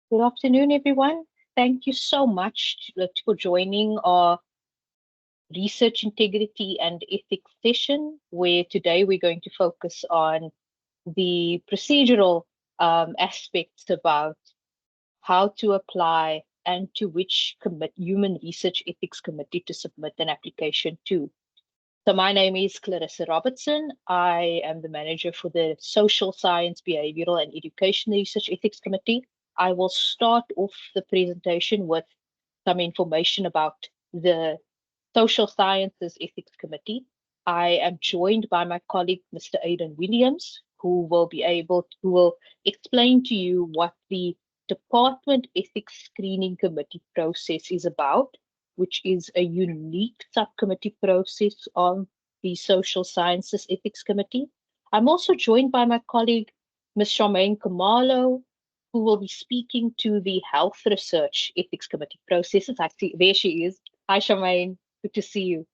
Good afternoon, everyone. Thank you so much for joining our Research Integrity and Ethics session, where today we're going to focus on the procedural aspects about how to apply and to which Human Research Ethics Committee to submit an application to. So my name is Clarissa Robertson. I am the manager for the Social Science, Behavioural and Education Research Ethics Committee. I will start off the presentation with some information about the Social Sciences Ethics Committee. I am joined by my colleague, Mr. Aidan Williams, who will explain to you what the Department Ethics Screening Committee process is about, which is a unique subcommittee process on the Social Sciences Ethics Committee. I'm also joined by my colleague, Ms. Charmaine Kamalo, who will be speaking to the Health Research Ethics Committee processes. I see, there she is. Hi, Charmaine. Good to see you.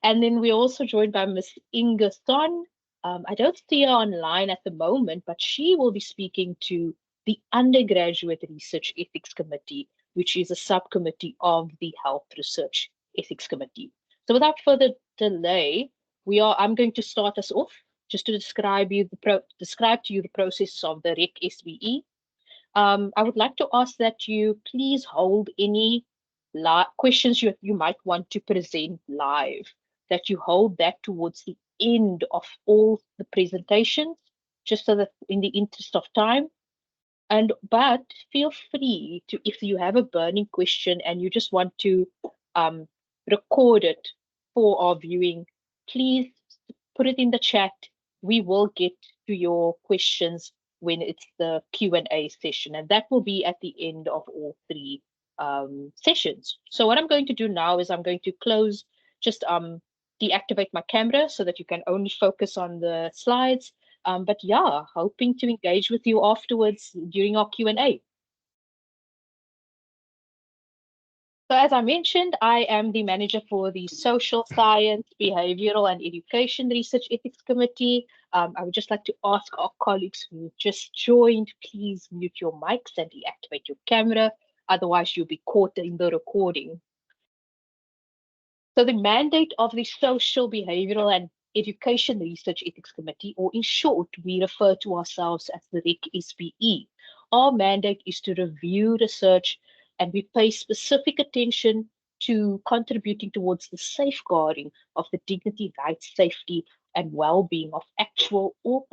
And then we're also joined by Ms. Inga Son. I don't see her online at the moment, but she will be speaking to the Undergraduate Research Ethics Committee, which is a subcommittee of the Health Research Ethics Committee. So without further delay, I'm going to start us off just to describe to you the process of the REC SBE. I would like to ask that you please hold any questions you might want to present live, that you hold that towards the end of all the presentations, just so that in the interest of time. But feel free to, if you have a burning question and you just want to um, record it for our viewing, please put it in the chat. We will get to your questions when it's the Q&A session, and that will be at the end of all three sessions. So what I'm going to do now is I'm going to just deactivate my camera so that you can only focus on the slides. But yeah, hoping to engage with you afterwards during our Q&A. So as I mentioned, I am the manager for the Social Science, Behavioural and Education Research Ethics Committee. I would just like to ask our colleagues who just joined, please mute your mics and deactivate your camera. Otherwise, you'll be caught in the recording. So the mandate of the Social, Behavioural and Education Research Ethics Committee, or in short, we refer to ourselves as the REC SBE. Our mandate is to review research, and we pay specific attention to contributing towards the safeguarding of the dignity, rights, safety, and well-being of actual or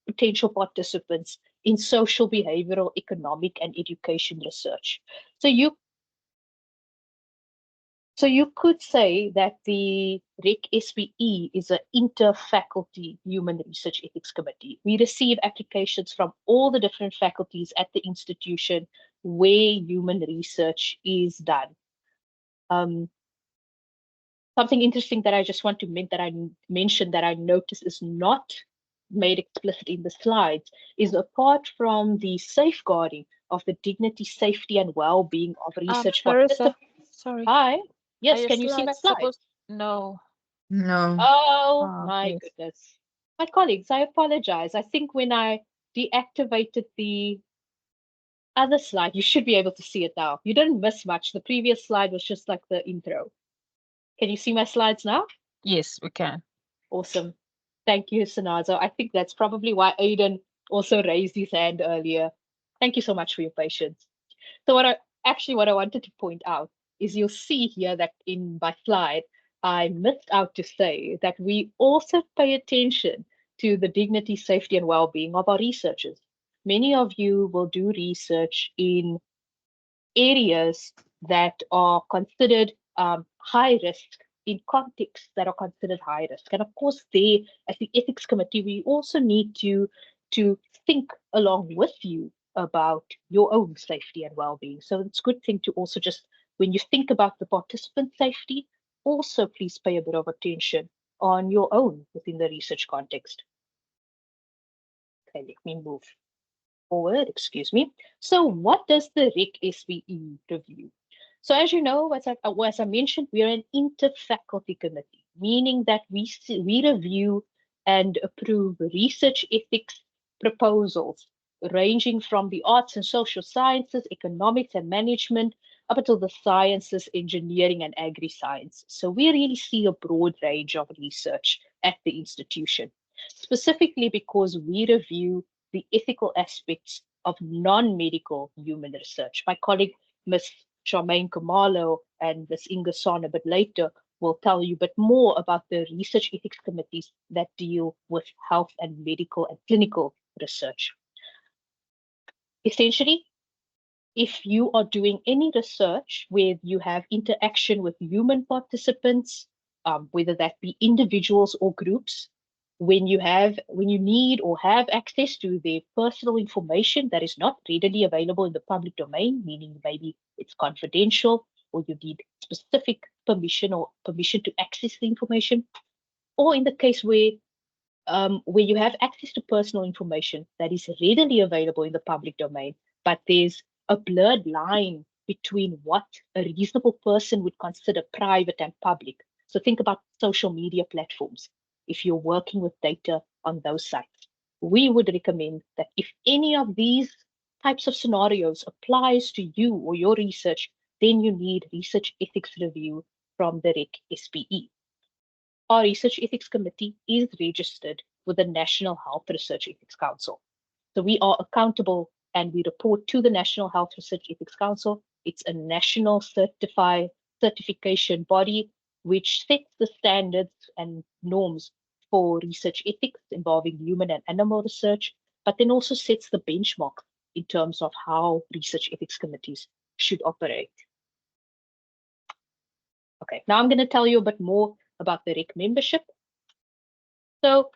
potential participants in social, behavioral, economic, and education research. So you could say that the REC SBE is an inter-faculty human research ethics committee. We receive applications from all the different faculties at the institution where human research is done. Something interesting that I just want to mention that I notice is not made explicit in the slides is, apart from the safeguarding of the dignity, safety, and well-being of research Clarissa, participants. sorry. Hi. Are Yes, your can you see my slides slides? supposed? No. No. Oh Oh, my yes. goodness. My colleagues, I apologize. I think when I deactivated the other slide, you should be able to see it now. You didn't miss much. The previous slide was just like the intro. Can you see my slides now? Yes, we can. Awesome. Thank you, Sanazo. I think that's probably why Aiden also raised his hand earlier. Thank you so much for your patience. So what I wanted to point out is you'll see here that in my slide, I missed out to say that we also pay attention to the dignity, safety, and well-being of our researchers. Many of you will do research in areas that are considered high risk, in contexts that are considered high risk. And of course, there, as the ethics committee, we also need to think along with you about your own safety and well-being. So it's a good thing to also just, when you think about the participant safety, also please pay a bit of attention on your own within the research context. Okay, let me move forward, excuse me. So what does the REC SBE review? So as you know, as I mentioned, we are an inter-faculty committee, meaning that we review and approve research ethics proposals ranging from the arts and social sciences, economics and management, up until the sciences, engineering and agri-science. So we really see a broad range of research at the institution, specifically because we review the ethical aspects of non-medical human research. My colleague, Ms. Charmaine Kamalo and Ms. Inga Son a bit later will tell you a bit more about the research ethics committees that deal with health and medical and clinical research. Essentially, if you are doing any research where you have interaction with human participants, whether that be individuals or groups, when you need or have access to their personal information that is not readily available in the public domain, meaning maybe it's confidential or you need specific permission or permission to access the information, or in the case where you have access to personal information that is readily available in the public domain, but there's a blurred line between what a reasonable person would consider private and public. So think about social media platforms. If you're working with data on those sites, we would recommend that if any of these types of scenarios applies to you or your research, then you need research ethics review from the HREC SPE. Our Research Ethics Committee is registered with the National Health Research Ethics Council. So we are accountable and we report to the National Health Research Ethics Council. It's a national certification body which sets the standards and norms for research ethics involving human and animal research, but then also sets the benchmark in terms of how research ethics committees should operate. Okay, now I'm going to tell you a bit more about the HREC membership. So,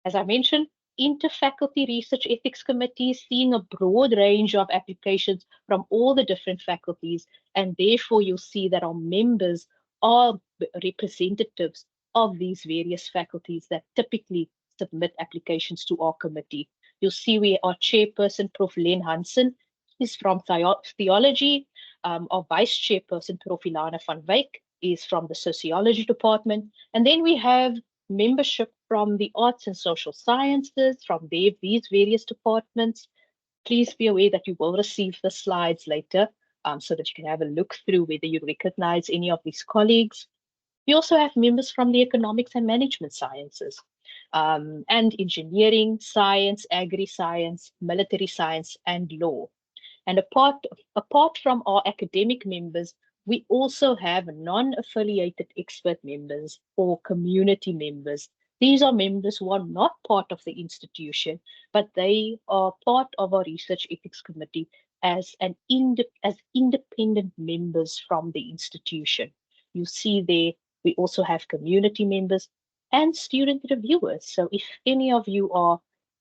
as I mentioned, inter-faculty research ethics committees seeing a broad range of applications from all the different faculties, and therefore you'll see that our members are representatives of these various faculties that typically submit applications to our committee. You'll see we our chairperson, Prof. Len Hansen, is from theology. Our vice chairperson, Prof. Ilana van Wyk, is from the sociology department. And then we have membership from the arts and social sciences, from these various departments. Please be aware that you will receive the slides later so that you can have a look through whether you recognize any of these colleagues. We also have members from the economics and management sciences and engineering, science, agri-science, military science, and law. And apart from our academic members, we also have non-affiliated expert members or community members. These are members who are not part of the institution, but they are part of our research ethics committee as independent members from the institution. You see there, we also have community members and student reviewers. So if any of you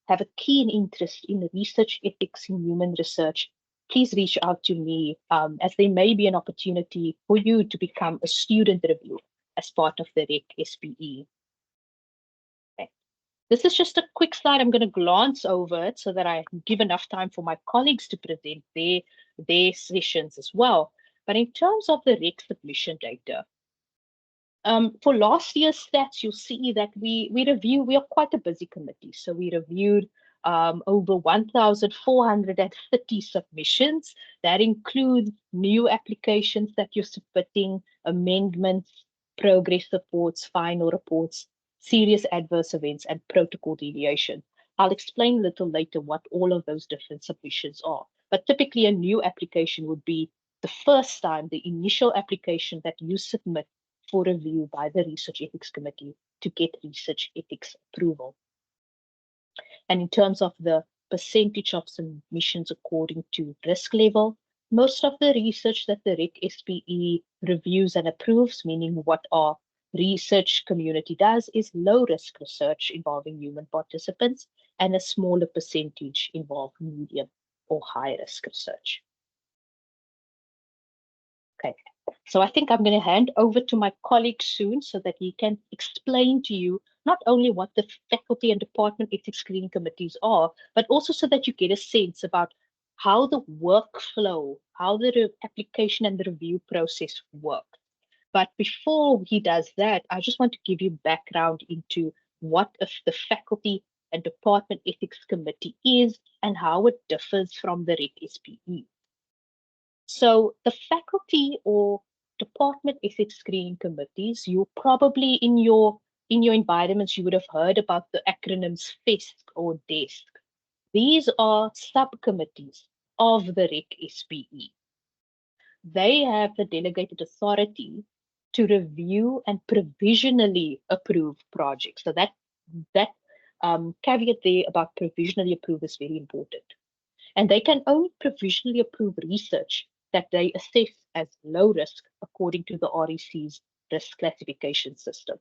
have a keen interest in research ethics in human research, please reach out to me as there may be an opportunity for you to become a student reviewer as part of the HREC SPE. Okay. This is just a quick slide. I'm going to glance over it so that I give enough time for my colleagues to present their sessions as well. But in terms of the HREC submission data, for last year's stats, you'll see that we are quite a busy committee. So we reviewed over 1,430 submissions. That includes new applications that you're submitting, amendments, progress reports, final reports, serious adverse events, and protocol deviation. I'll explain a little later what all of those different submissions are. But typically a new application would be the first time, the initial application that you submit for review by the Research Ethics Committee to get research ethics approval. And in terms of the percentage of submissions according to risk level, most of the research that the HREC SPE reviews and approves, meaning what our research community does, is low risk research involving human participants, and a smaller percentage involve medium or high risk research. Okay. So I think I'm going to hand over to my colleague soon so that he can explain to you not only what the faculty and department ethics screening committees are, but also so that you get a sense about how the workflow, how the application and the review process work. But before he does that, I just want to give you background into what the faculty and Department Ethics Committee is and how it differs from the REC SPE. So the faculty or department ethics screening committees, you probably in your environments, you would have heard about the acronyms FESC or DESC. These are subcommittees of the REC SPE. They have the delegated authority to review and provisionally approve projects. So that caveat there about provisionally approve is very important. And they can only provisionally approve research that they assess as low risk according to the REC's risk classification system.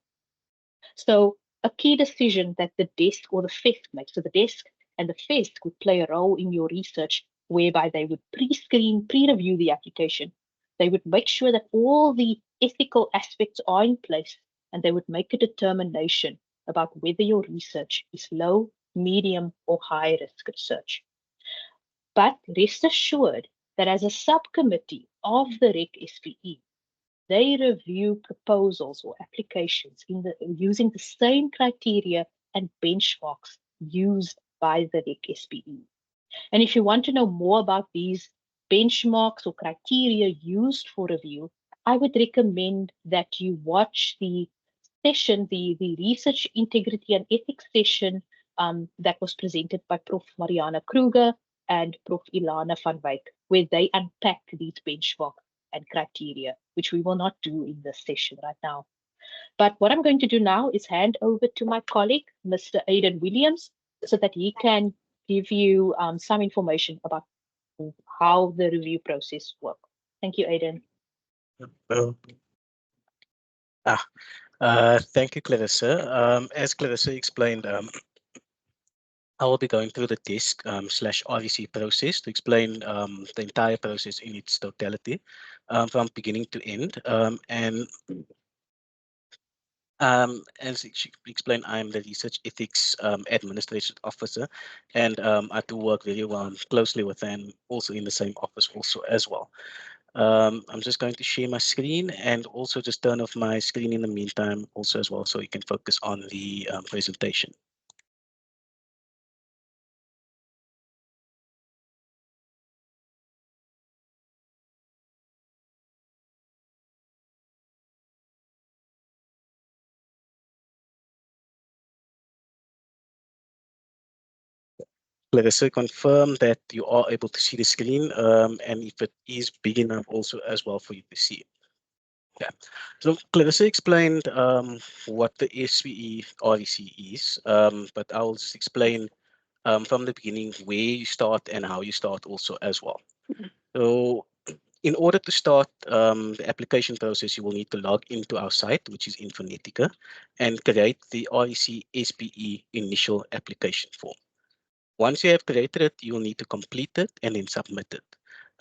So a key decision that the desk or the FESC makes, so the desk and the FESC would play a role in your research whereby they would pre-screen, pre-review the application. They would make sure that all the ethical aspects are in place, and they would make a determination about whether your research is low, medium, or high risk research. But rest assured that as a subcommittee of the REC SPE, they review proposals or applications using the same criteria and benchmarks used by the REC SPE. And if you want to know more about these benchmarks or criteria used for review, I would recommend that you watch the session, the research integrity and ethics session that was presented by Prof. Mariana Kruger and Prof. Ilana van Wyk, where they unpack these benchmarks and criteria, which we will not do in this session right now. But what I'm going to do now is hand over to my colleague, Mr. Aidan Williams, so that he can give you some information about how the review process works. Thank you, Aidan. Thank you, Clarissa. As Clarissa explained, I will be going through the DESC/REC process to explain the entire process in its totality from beginning to end. As she explained, I am the Research Ethics Administration Officer, and I do work very closely with them, also in the same office also as well. I'm just going to share my screen and also just turn off my screen in the meantime also as well, so you can focus on the presentation. Clarissa, confirm that you are able to see the screen, and if it is big enough also as well for you to see. Yeah. So Clarissa explained what the SPE REC is, but I'll just explain from the beginning where you start and how you start also as well. So in order to start the application process, you will need to log into our site, which is Infonetica, and create the REC SPE initial application form. Once you have created it, you will need to complete it and then submit it.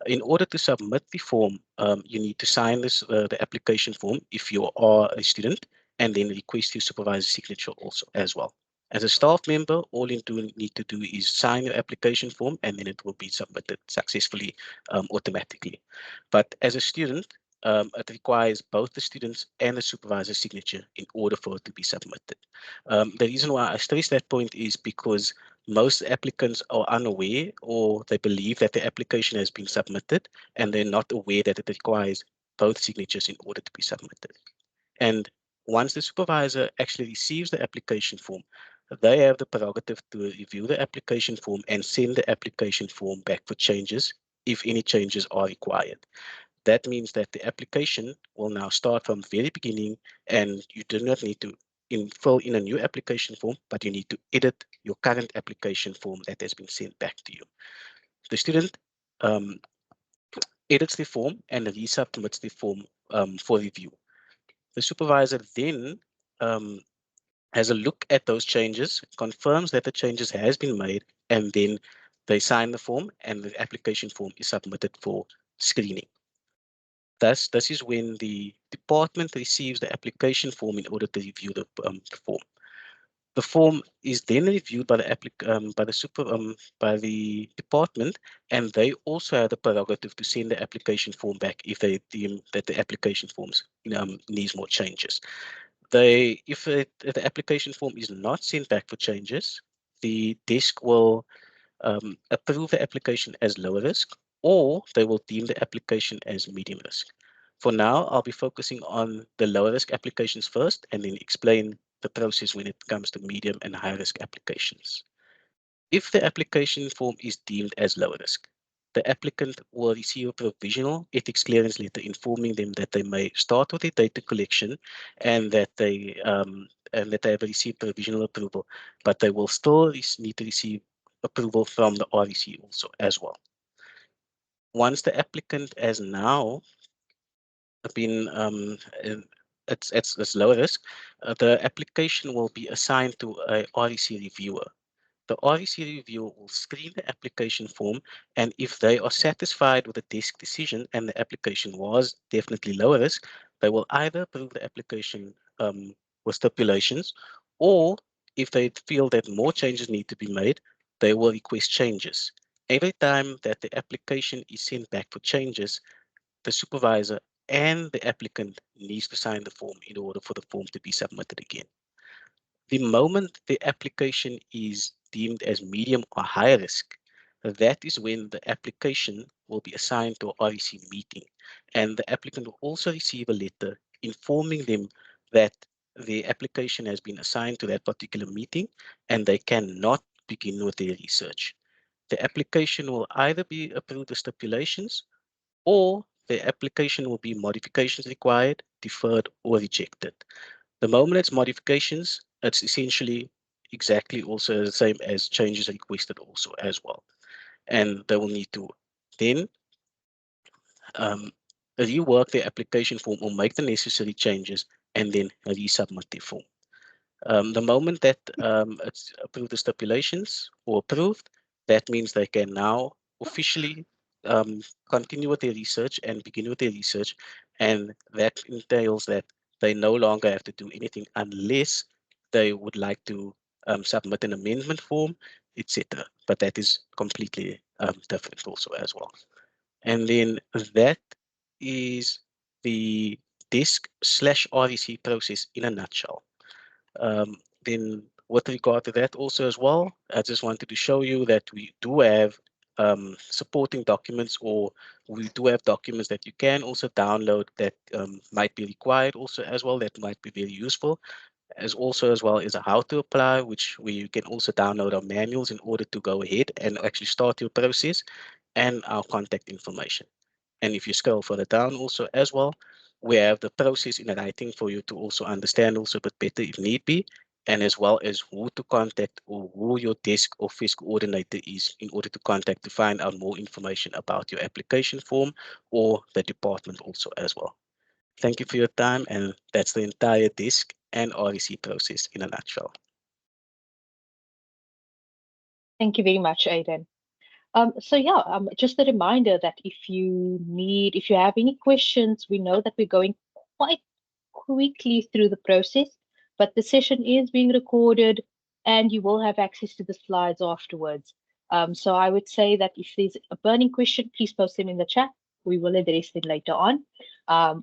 In order to submit the form, you need to sign the application form if you are a student, and then request your supervisor's signature also as well. As a staff member, all you need to do is sign your application form, and then it will be submitted successfully automatically. But as a student, it requires both the students and the supervisor's signature in order for it to be submitted. The reason why I stress that point is because most applicants are unaware, or they believe that the application has been submitted and they're not aware that it requires both signatures in order to be submitted. And once the supervisor actually receives the application form, they have the prerogative to review the application form and send the application form back for changes if any changes are required. That means that the application will now start from the very beginning, and you do not need to fill in a new application form, but you need to edit your current application form that has been sent back to you. The student edits the form and resubmits the form for review. The supervisor then has a look at those changes, confirms that the changes has been made, and then they sign the form and the application form is submitted for screening. Thus, this is when the department receives the application form in order to review the form. The form is then reviewed by by the department, and they also have the prerogative to send the application form back if they deem that the application forms needs more changes. If the application form is not sent back for changes, the desk will approve the application as lower risk, or they will deem the application as medium risk. For now, I'll be focusing on the lower risk applications first and then explain the process when it comes to medium and high risk applications. If the application form is deemed as low risk, the applicant will receive a provisional ethics clearance letter informing them that they may start with their data collection and that they have received provisional approval, but they will still need to receive approval from the REC also as well. Once the applicant has now been it's low risk, the application will be assigned to a REC reviewer. The REC reviewer will screen the application form, and if they are satisfied with the desk decision and the application was definitely lower risk, they will either approve the application with stipulations, or if they feel that more changes need to be made, they will request changes. Every time that the application is sent back for changes, the supervisor and the applicant needs to sign the form in order for the form to be submitted again. The moment the application is deemed as medium or high risk, that is when the application will be assigned to a REC meeting, and the applicant will also receive a letter informing them that the application has been assigned to that particular meeting and they cannot begin with their research. The application will either be approved with stipulations, or the application will be modifications required, deferred, or rejected. The moment it's modifications, it's essentially exactly also the same as changes requested also as well. And they will need to then um, rework their application form or make the necessary changes and then resubmit the form. The moment that it's approved the stipulations or approved, that means they can now officially continue with their research and begin with their research. And that entails that they no longer have to do anything unless they would like to submit an amendment form, etc. But that is completely different also as well. And then that is the desk/REC process in a nutshell. Then with regard to that also as well, I just wanted to show you that we do have supporting documents, or we do have documents that you can also download that might be required also as well, that might be very useful, as also as well as a how to apply, which where you can also download our manuals in order to go ahead and actually start your process, and our contact information. And if you scroll further down also as well, we have the process in writing for you to also understand also a bit better if need be, and as well as who to contact or who your desk or FIS coordinator is in order to contact to find out more information about your application form or the department also as well. Thank you for your time, and that's the entire desk and REC process in a nutshell. Thank you very much, Aidan. So yeah, just a reminder that if you have any questions, we know that we're going quite quickly through the process, but the session is being recorded and you will have access to the slides afterwards. So I would say that if there's a burning question, please post them in the chat. We will address them later on.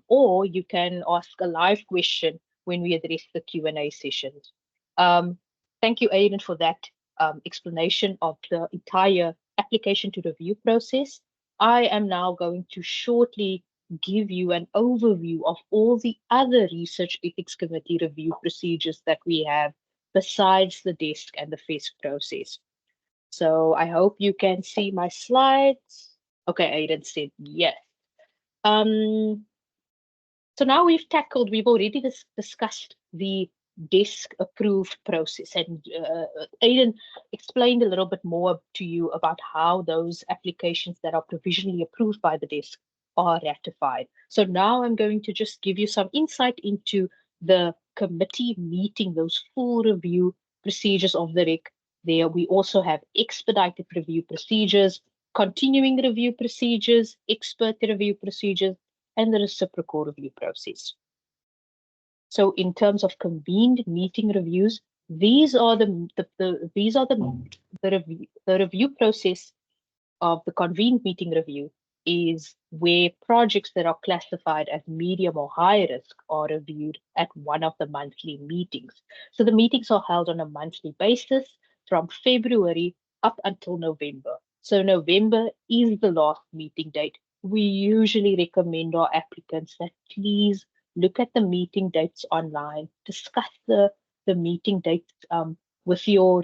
Or you can ask a live question when we address the Q&A sessions. Thank you, Aidan, for that explanation of the entire application to review process. I am now going to shortly give you an overview of all the other Research Ethics Committee review procedures that we have besides the desk and the FESC process. So I hope you can see my slides. Okay, Aidan said yes. So now we've already discussed the desk approved process, and Aidan explained a little bit more to you about how those applications that are provisionally approved by the desk are ratified. So now I'm going to just give you some insight into the committee meeting, those full review procedures of the REC. There we also have expedited review procedures, continuing review procedures, expert review procedures, and the reciprocal review process. So in terms of convened meeting reviews, these are the review process of the convened meeting review is where projects that are classified as medium or high risk are reviewed at one of the monthly meetings. So the meetings are held on a monthly basis from February up until November. So November is the last meeting date. We usually recommend our applicants that please look at the meeting dates online, discuss the meeting dates with your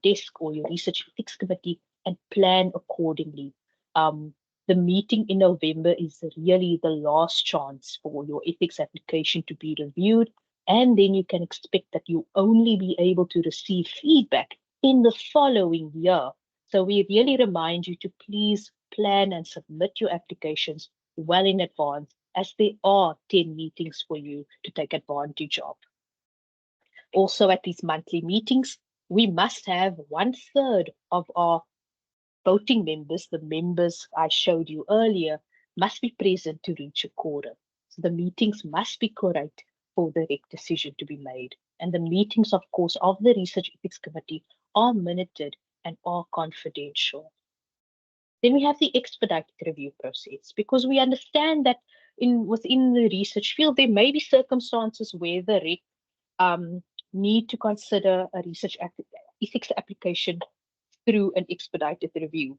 desk or your research ethics committee, and plan accordingly. The meeting in November is really the last chance for your ethics application to be reviewed, and then you can expect that you only be able to receive feedback in the following year. So we really remind you to please plan and submit your applications well in advance, as there are 10 meetings for you to take advantage of. Also, at these monthly meetings, we must have 1/3 of our voting members, the members I showed you earlier, must be present to reach a quorum. So the meetings must be correct for the REC decision to be made. And the meetings, of course, of the Research Ethics Committee are minuted and are confidential. Then we have the expedited review process, because we understand that within the research field, there may be circumstances where the REC need to consider a research ethics application through an expedited review.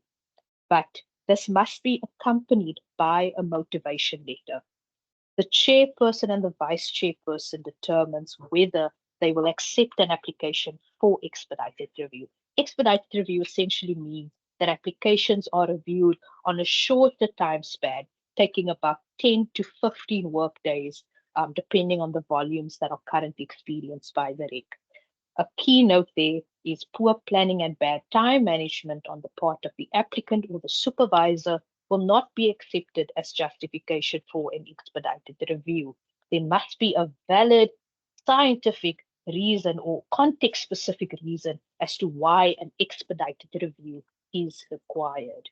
But this must be accompanied by a motivation letter. The chairperson and the vice chairperson determines whether they will accept an application for expedited review. Expedited review essentially means that applications are reviewed on a shorter time span, taking about 10 to 15 work days, depending on the volumes that are currently experienced by the REC. A keynote there is poor planning and bad time management on the part of the applicant or the supervisor will not be accepted as justification for an expedited review. There must be a valid scientific reason or context-specific reason as to why an expedited review is required.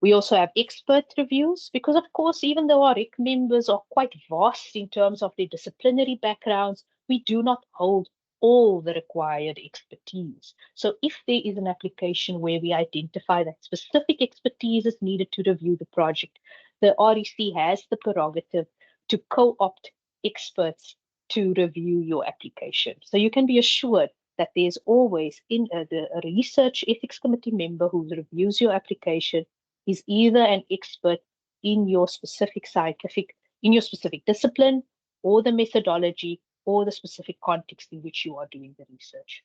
We also have expert reviews because, of course, even though our REC members are quite vast in terms of their disciplinary backgrounds, we do not hold all the required expertise. So if there is an application where we identify that specific expertise is needed to review the project, the REC has the prerogative to co-opt experts to review your application. So you can be assured that there's always a research ethics committee member who reviews your application is either an expert in your specific discipline, or the methodology, or the specific context in which you are doing the research.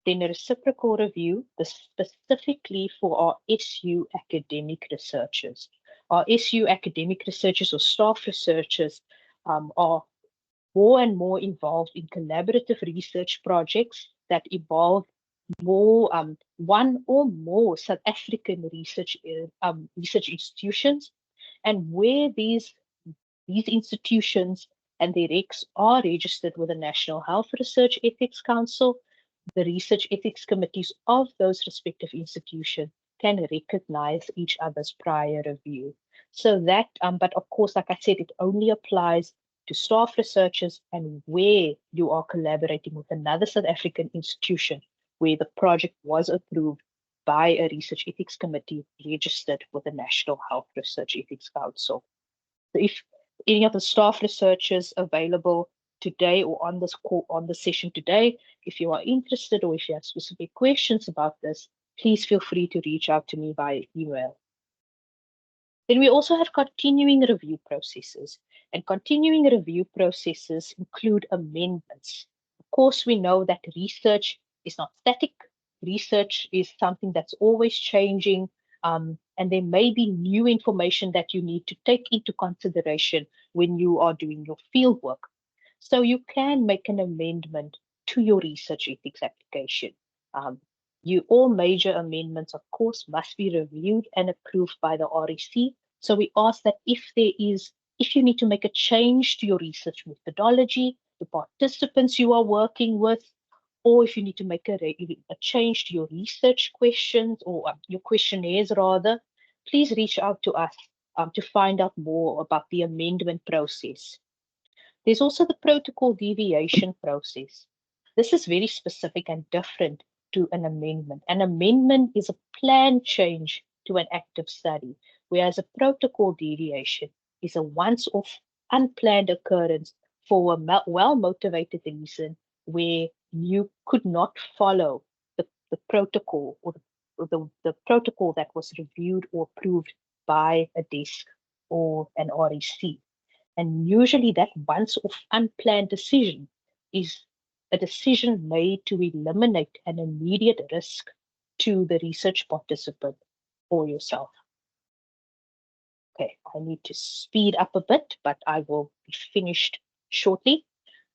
Then a reciprocal review, specifically for our SU academic researchers. Our SU academic researchers or staff researchers are more and more involved in collaborative research projects that involve one or more South African research institutions, and where these institutions and their RECs are registered with the National Health Research Ethics Council, the research ethics committees of those respective institutions can recognize each other's prior review. So that, but of course, like I said, it only applies to staff researchers and where you are collaborating with another South African institution where the project was approved by a research ethics committee registered with the National Health Research Ethics Council. So if any of the staff researchers available today or on this call, on the session today, if you are interested or if you have specific questions about this, please feel free to reach out to me via email. Then we also have continuing review processes, and continuing review processes include amendments. Of course, we know that research is not static. Research is something that's always changing, and there may be new information that you need to take into consideration when you are doing your field work. So you can make an amendment to your research ethics application. All major amendments, of course, must be reviewed and approved by the REC. So we ask that if you need to make a change to your research methodology, the participants you are working with, or if you need to make a change to your research questions or your questionnaires rather, please reach out to us to find out more about the amendment process. There's also the protocol deviation process. This is very specific and different to an amendment. An amendment is a planned change to an active study, whereas a protocol deviation is a once-off unplanned occurrence for a well-motivated reason where you could not follow the protocol or the protocol that was reviewed or approved by a desk or an REC. And usually that once-off unplanned decision is a decision made to eliminate an immediate risk to the research participant or yourself. Okay, I need to speed up a bit, but I will be finished shortly.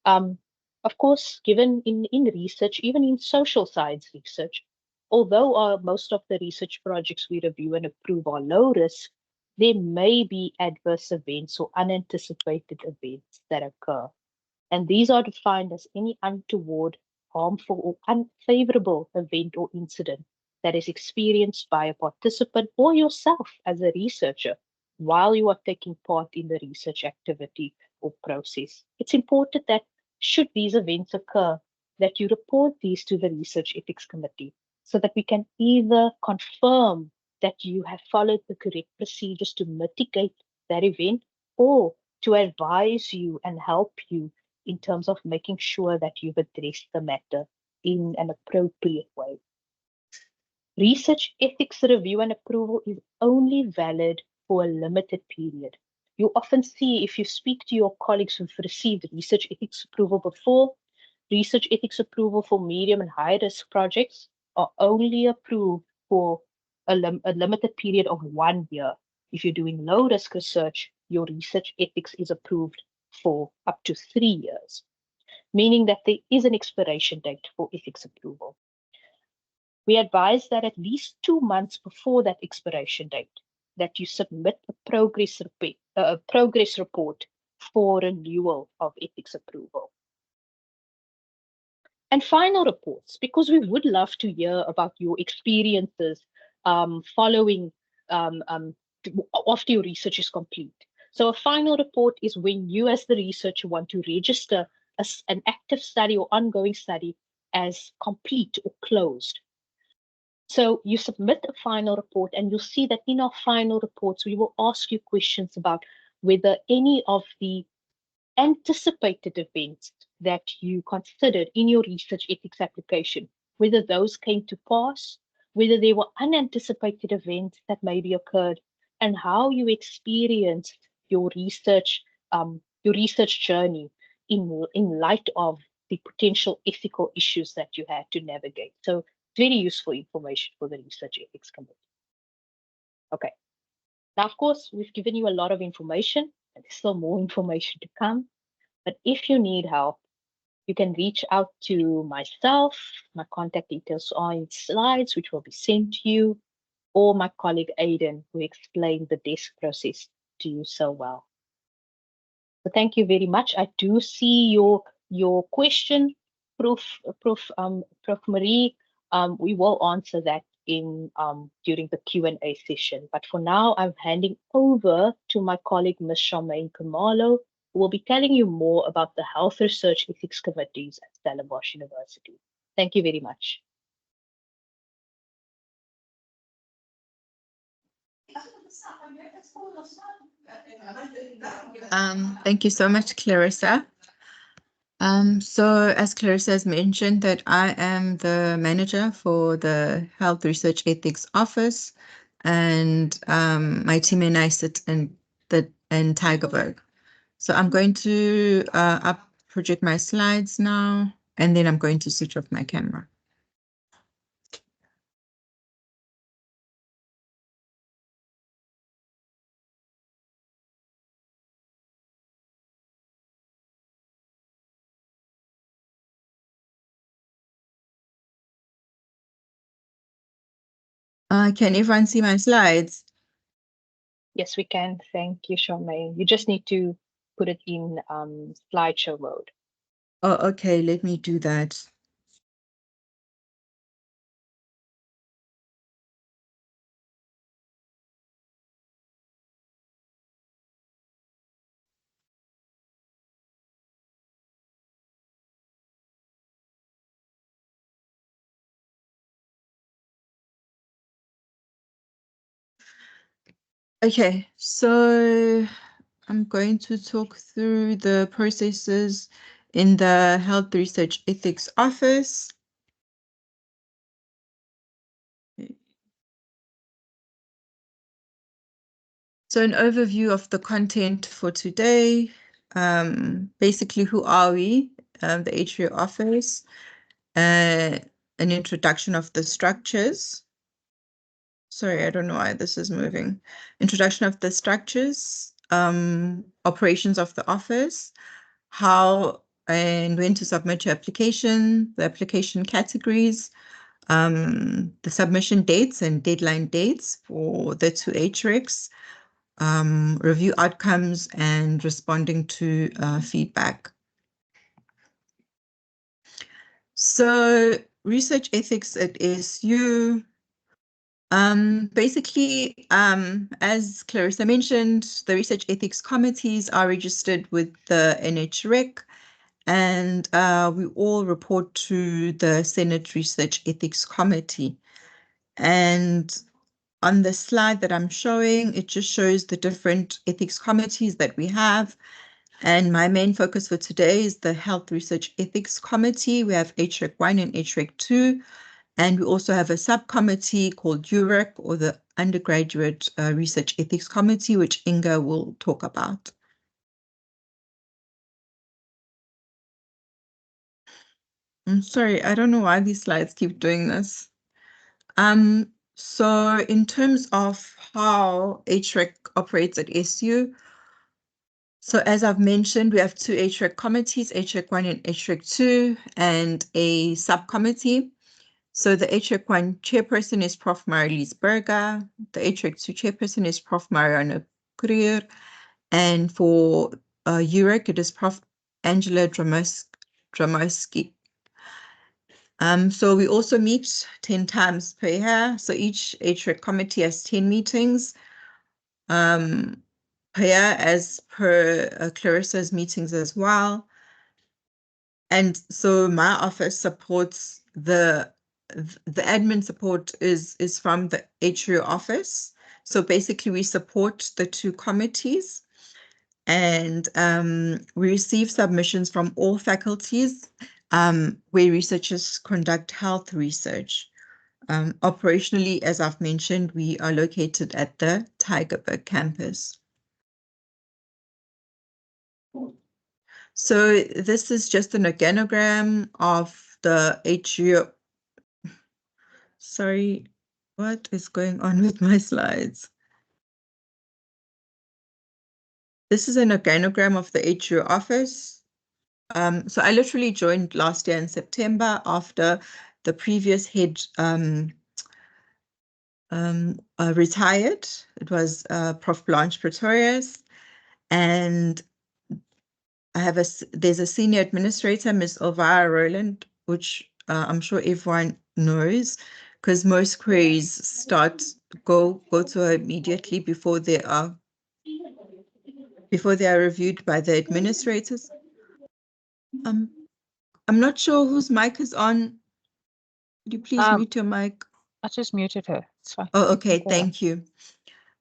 Of course, given in research, even in social science research, although most of the research projects we review and approve are low risk, there may be adverse events or unanticipated events that occur. And these are defined as any untoward, harmful, or unfavorable event or incident that is experienced by a participant or yourself as a researcher while you are taking part in the research activity or process. It's important that should these events occur, that you report these to the Research Ethics Committee so that we can either confirm that you have followed the correct procedures to mitigate that event or to advise you and help you in terms of making sure that you've addressed the matter in an appropriate way. Research ethics review and approval is only valid for a limited period. You often see, if you speak to your colleagues who've received research ethics approval before, research ethics approval for medium and high risk projects are only approved for a limited period of 1 year. If you're doing low risk research, your research ethics is approved for up to 3 years, meaning that there is an expiration date for ethics approval. We advise that at least 2 months before that expiration date, that you submit a progress report for renewal of ethics approval. And final reports, because we would love to hear about your experiences following after your research is complete. So a final report is when you as the researcher want to register an active study or ongoing study as complete or closed. So you submit a final report, and you'll see that in our final reports, we will ask you questions about whether any of the anticipated events that you considered in your research ethics application, whether those came to pass, whether there were unanticipated events that maybe occurred, and how you experienced your research journey in light of the potential ethical issues that you had to navigate. So very useful information for the Research Ethics Committee. Okay. Now, of course, we've given you a lot of information, and there's still more information to come. But if you need help, you can reach out to myself. My contact details are in slides, which will be sent to you, or my colleague Aidan, who explained the desk process to you so well. So thank you very much. I do see your question, Prof. Marie. We will answer that in during the Q&A session. But for now, I'm handing over to my colleague, Ms. Charmaine Kamalo, who will be telling you more about the Health Research Ethics Committees at Stellenbosch University. Thank you very much. Thank you so much, Clarissa. So as Clarissa has mentioned, that I am the manager for the Health Research Ethics Office, and my team and I sit in Tygerberg. So I'm going to project my slides now, and then I'm going to switch off my camera. Can everyone see my slides? Yes, we can. Thank you, Charmaine. You just need to put it in slideshow mode. Oh, okay. Let me do that. Okay, so I'm going to talk through the processes in the Health Research Ethics Office. So an overview of the content for today. Basically, who are we? The HREC office. An introduction of the structures. Sorry, I don't know why this is moving. Introduction of the structures, operations of the office, how and when to submit your application, the application categories, the submission dates and deadline dates for the two HRECs, review outcomes and responding to feedback. So research ethics at ASU. Basically, as Clarissa mentioned, the research ethics committees are registered with the HREC, and we all report to the Senate Research Ethics Committee. And on the slide that I'm showing, it just shows the different ethics committees that we have. And my main focus for today is the Health Research Ethics Committee. We have HREC 1 and HREC 2. And we also have a subcommittee called UREC, or the Undergraduate Research Ethics Committee, which Inga will talk about. I'm sorry, I don't know why these slides keep doing this. So in terms of how HREC operates at SU, so as I've mentioned, we have two HREC committees, HREC 1 and HREC 2, and a subcommittee. So the HREC 1 chairperson is Prof. Marilise Berger. The HREC 2 chairperson is Prof. Mariana Courier. And for UREC, it is Prof. Angela Dramoski. So we also meet 10 times per year. So each HREC committee has 10 meetings per year, as per Clarissa's meetings as well. And so my office supports the admin support is from the HREC office. So basically we support the two committees, and we receive submissions from all faculties where researchers conduct health research. Operationally, as I've mentioned, we are located at the Tygerberg campus. So this is just an organogram of the HREC. Sorry, what is going on with my slides? This is an organogram of the HREC office. So I literally joined last year in September after the previous head retired. It was Prof. Blanche Pretorius, and there's a senior administrator, Ms. Elvira Rowland, which I'm sure everyone knows, because most queries go to her immediately before they are reviewed by the administrators. I'm not sure whose mic is on. Could you please mute your mic? I just muted her. It's fine. Oh, okay, thank you.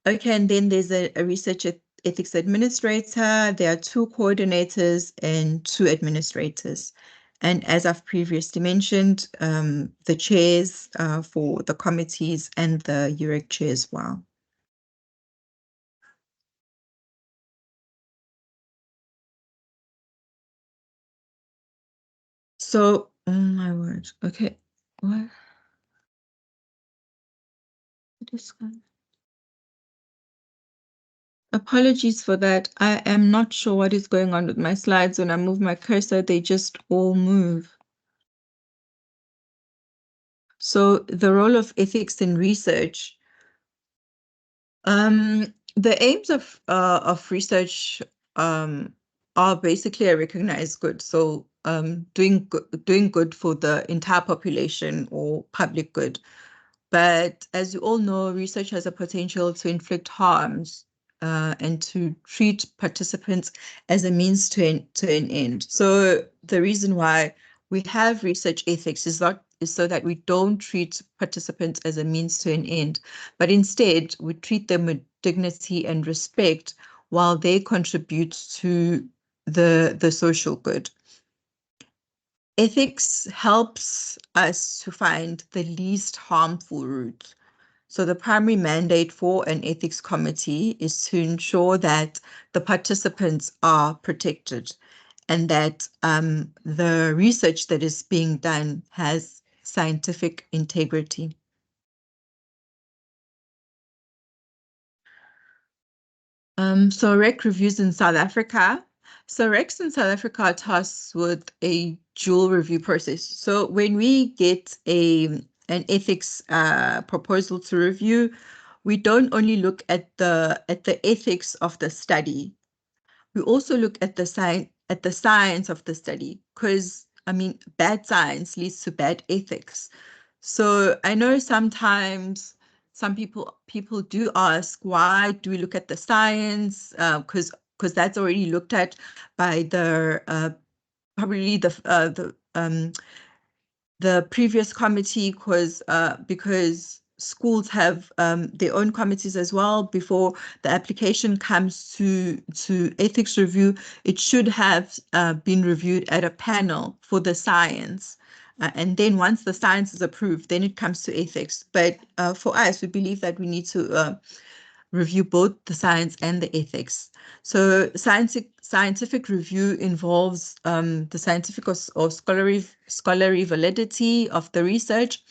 Okay, and then there's a research ethics administrator. There are two coordinators and two administrators. And as I've previously mentioned, the chairs for the committees and the UREC chair as well. So, oh my word, okay, what? Apologies for that. I am not sure what is going on with my slides. When I move my cursor, they just all move. So the role of ethics in research. The aims of research are basically a recognized good. So doing good for the entire population or public good. But as you all know, research has a potential to inflict harms and to treat participants as a means to an end. So the reason why we have research ethics is so that we don't treat participants as a means to an end, but instead we treat them with dignity and respect while they contribute to the social good. Ethics helps us to find the least harmful route. So the primary mandate for an ethics committee is to ensure that the participants are protected and that the research that is being done has scientific integrity. So REC reviews in South Africa. So RECs in South Africa are tasked with a dual review process. So when we get an ethics proposal to review, we don't only look at the ethics of the study. We also look at the science of the study, because I mean, bad science leads to bad ethics. So I know sometimes some people do ask, why do we look at the science? Because that's already looked at by the probably the previous committee, because schools have their own committees as well. Before the application comes to ethics review, it should have been reviewed at a panel for the science. And then once the science is approved, then it comes to ethics. But for us, we believe that we need to review both the science and the ethics. So scientific review involves the scientific or scholarly validity of the research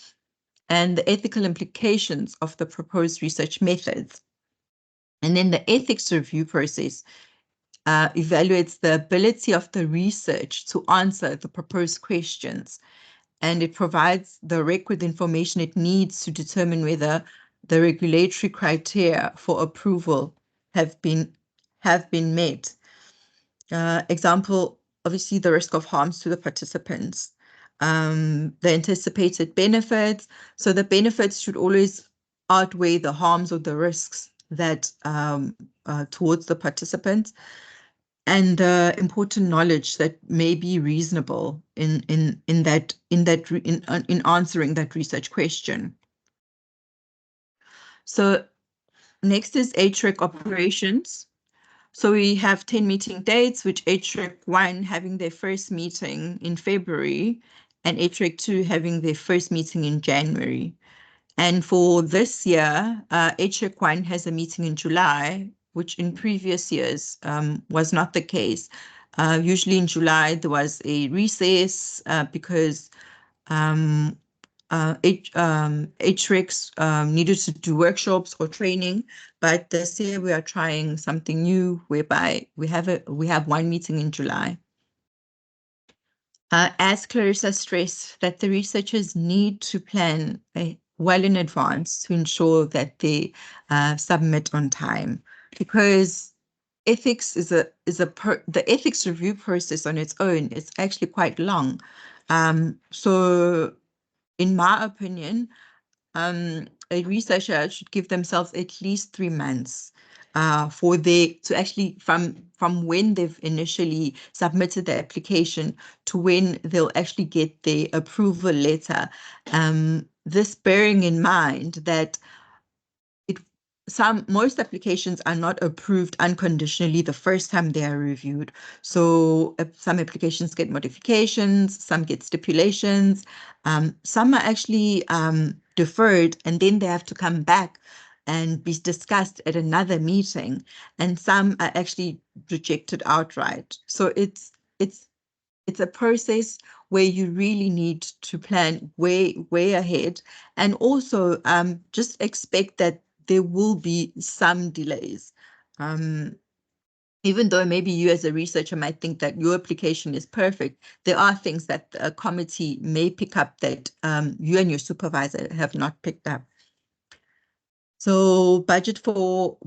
and the ethical implications of the proposed research methods. And then the ethics review process evaluates the ability of the research to answer the proposed questions, and it provides the requisite information it needs to determine whether the regulatory criteria for approval have been met. Example, obviously the risk of harms to the participants, the anticipated benefits. So the benefits should always outweigh the harms or the risks that towards the participants, and important knowledge that may be reasonable in answering that research question. So next is HREC operations. So we have 10 meeting dates, which HREC 1 having their first meeting in February and HREC 2 having their first meeting in January. And for this year, HREC 1 has a meeting in July, which in previous years was not the case. Usually in July, there was a recess because HRECs needed to do workshops or training, but this year we are trying something new whereby we have one meeting in July. As Clarissa stressed, that the researchers need to plan well in advance to ensure that they submit on time, because ethics the ethics review process on its own is actually quite long. So in my opinion, a researcher should give themselves at least 3 months to actually from when they've initially submitted the application to when they'll actually get the approval letter. This bearing in mind that most applications are not approved unconditionally the first time they are reviewed. So some applications get modifications, some get stipulations, some are actually deferred, and then they have to come back and be discussed at another meeting, and some are actually rejected outright. So it's a process where you really need to plan way ahead, and also just expect that there will be some delays. Even though maybe you as a researcher might think that your application is perfect, there are things that a committee may pick up that you and your supervisor have not picked up. So budget for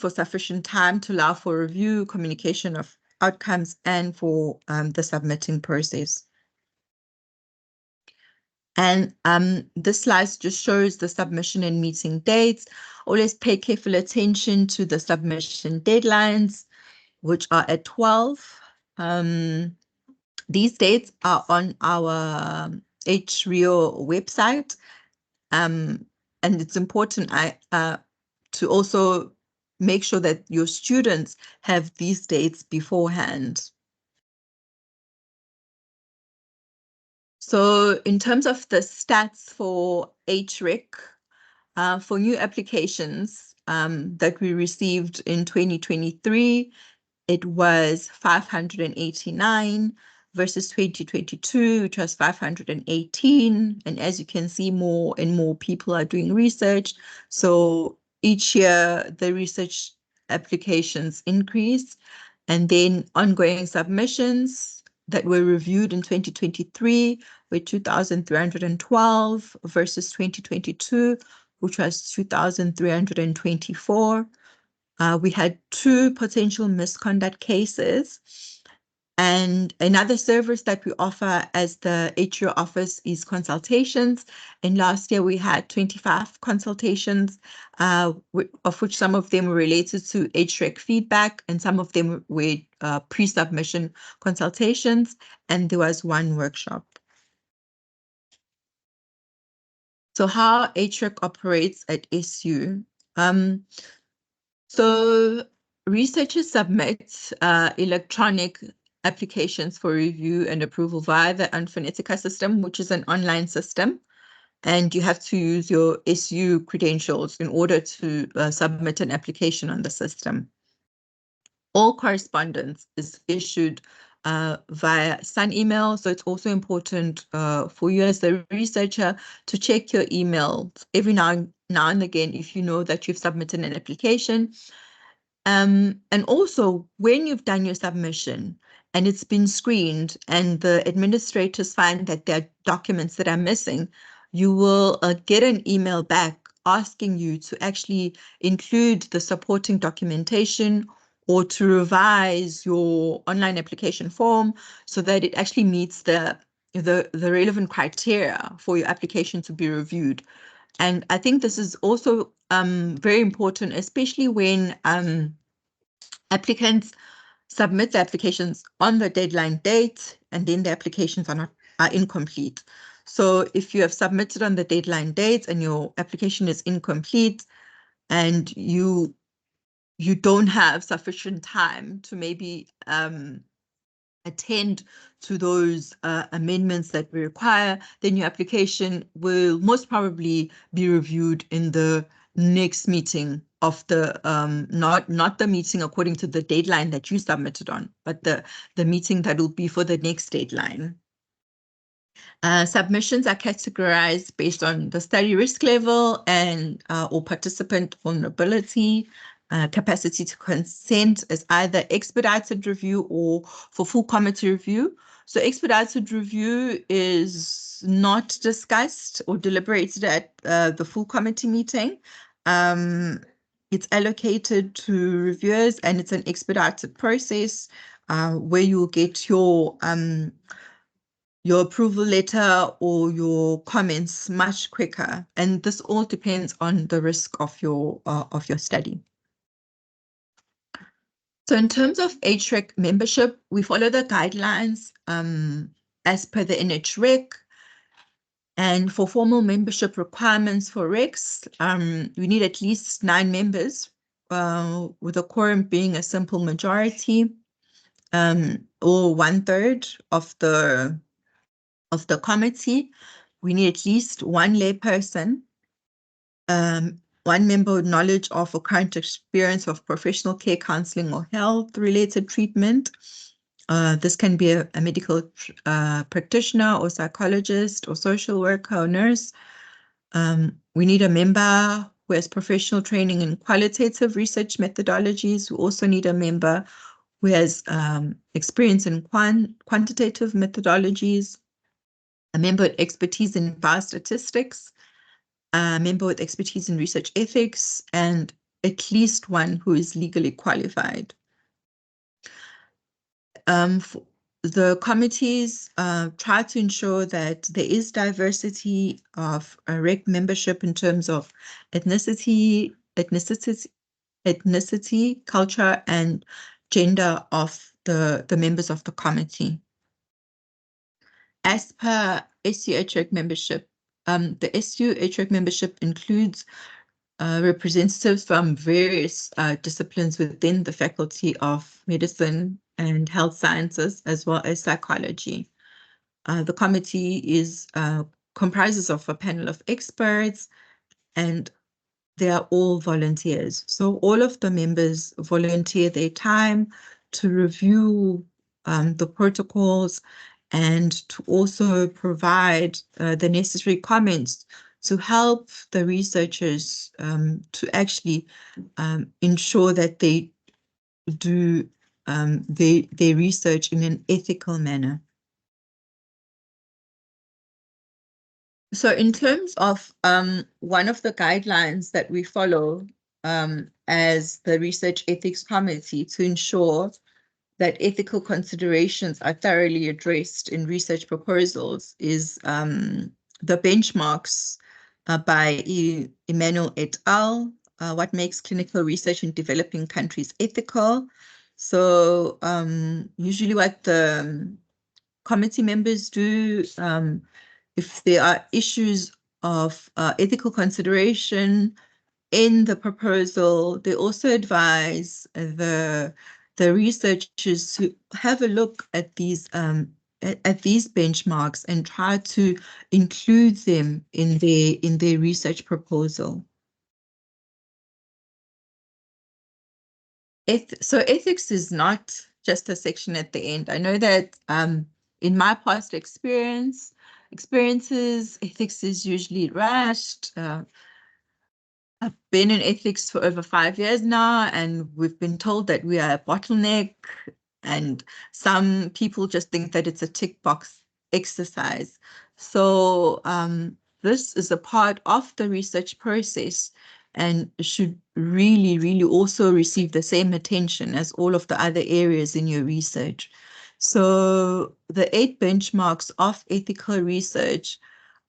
sufficient time to allow for review, communication of outcomes, and for the submitting process. And this slide just shows the submission and meeting dates. Always pay careful attention to the submission deadlines, which are at 12. These dates are on our HREC website. And it's important to also make sure that your students have these dates beforehand. So in terms of the stats for HREC, for new applications that we received in 2023, it was 589 versus 2022, which was 518. And as you can see, more and more people are doing research. So each year, the research applications increase. And then ongoing submissions that were reviewed in 2023 were 2,312 versus 2022, which was 2,324. We had 2 potential misconduct cases. And another service that we offer as the HREC office is consultations. And last year we had 25 consultations, of which some of them were related to HREC feedback and some of them were pre-submission consultations. And there was 1 workshop. So how HREC operates at SU. So researchers submit electronic applications for review and approval via the Unphonetica system, which is an online system. And you have to use your SU credentials in order to submit an application on the system. All correspondence is issued via Sun email. So it's also important for you as the researcher to check your emails every now and again if you know that you've submitted an application. And also, when you've done your submission and it's been screened and the administrators find that there are documents that are missing, you will get an email back asking you to actually include the supporting documentation or to revise your online application form so that it actually meets the relevant criteria for your application to be reviewed. And I think this is also very important, especially when applicants submit the applications on the deadline date and then the applications are incomplete. So if you have submitted on the deadline date and your application is incomplete and you don't have sufficient time to maybe attend to those amendments that we require, then your application will most probably be reviewed in the next meeting of the not the meeting according to the deadline that you submitted on, but the meeting that will be for the next deadline. Submissions are categorized based on the study risk level and or participant vulnerability. Capacity to consent is either expedited review or for full committee review. So expedited review is not discussed or deliberated at the full committee meeting. It's allocated to reviewers and it's an expedited process where you'll get your approval letter or your comments much quicker. And this all depends on the risk of your study. So in terms of HREC membership, we follow the guidelines as per the NHREC. And for formal membership requirements for RECs, we need at least 9 members, with a quorum being a simple majority, or 1/3 of the committee. We need at least 1 layperson, 1 member with knowledge of or current experience of professional care, counseling, or health-related treatment. This can be a medical practitioner or psychologist or social worker or nurse. We need a member who has professional training in qualitative research methodologies. We also need a member who has experience in quantitative methodologies, a member with expertise in biostatistics, a member with expertise in research ethics, and at least 1 who is legally qualified. The committees try to ensure that there is diversity of REC membership in terms of ethnicity, culture, and gender of the members of the committee. As per SU HREC membership, the SU HREC membership includes representatives from various disciplines within the Faculty of Medicine and Health Sciences, as well as psychology. The committee is comprises of a panel of experts, and they are all volunteers. So all of the members volunteer their time to review the protocols and to also provide the necessary comments to help the researchers to actually ensure that they do their research in an ethical manner. So in terms of one of the guidelines that we follow as the Research Ethics Committee to ensure that ethical considerations are thoroughly addressed in research proposals is the benchmarks by Emmanuel et al., What Makes Clinical Research in Developing Countries Ethical. So usually what the committee members do, if there are issues of ethical consideration in the proposal, they also advise the researchers to have a look at these benchmarks and try to include them in their research proposal. So ethics is not just a section at the end. I know that in my past experiences, ethics is usually rushed. I've been in ethics for over 5 years now, and we've been told that we are a bottleneck, and some people just think that it's a tick box exercise. So this is a part of the research process and should really, really also receive the same attention as all of the other areas in your research. So the 8 benchmarks of ethical research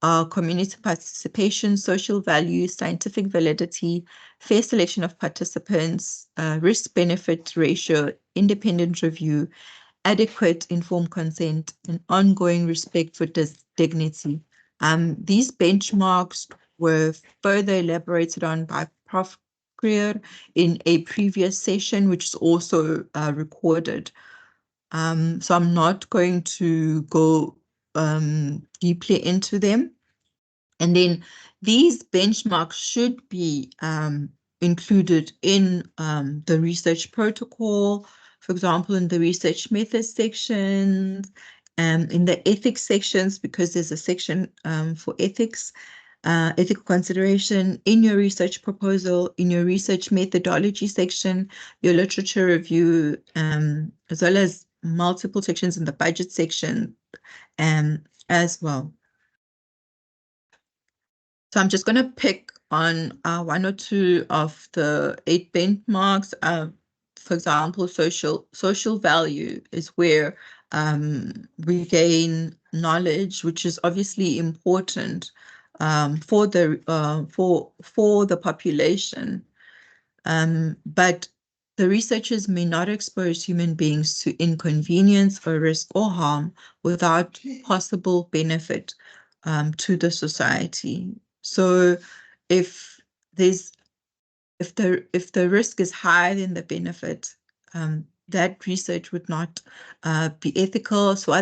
are community participation, social value, scientific validity, fair selection of participants, risk-benefit ratio, independent review, adequate informed consent, and ongoing respect for dignity. These benchmarks were further elaborated on by Prof. Greer in a previous session, which is also recorded. So I'm not going to go deeply into them. And then these benchmarks should be included in the research protocol, for example, in the research methods sections, in the ethics sections, because there's a section for ethics, ethical consideration in your research proposal, in your research methodology section, your literature review, as well as multiple sections in the budget section as well. So I'm just going to pick on 1 or 2 of the 8 benchmarks. For example, social value is where we gain knowledge, which is obviously important for the population. But the researchers may not expose human beings to inconvenience or risk or harm without possible benefit to the society. So if the risk is higher than the benefit, that research would not be ethical. So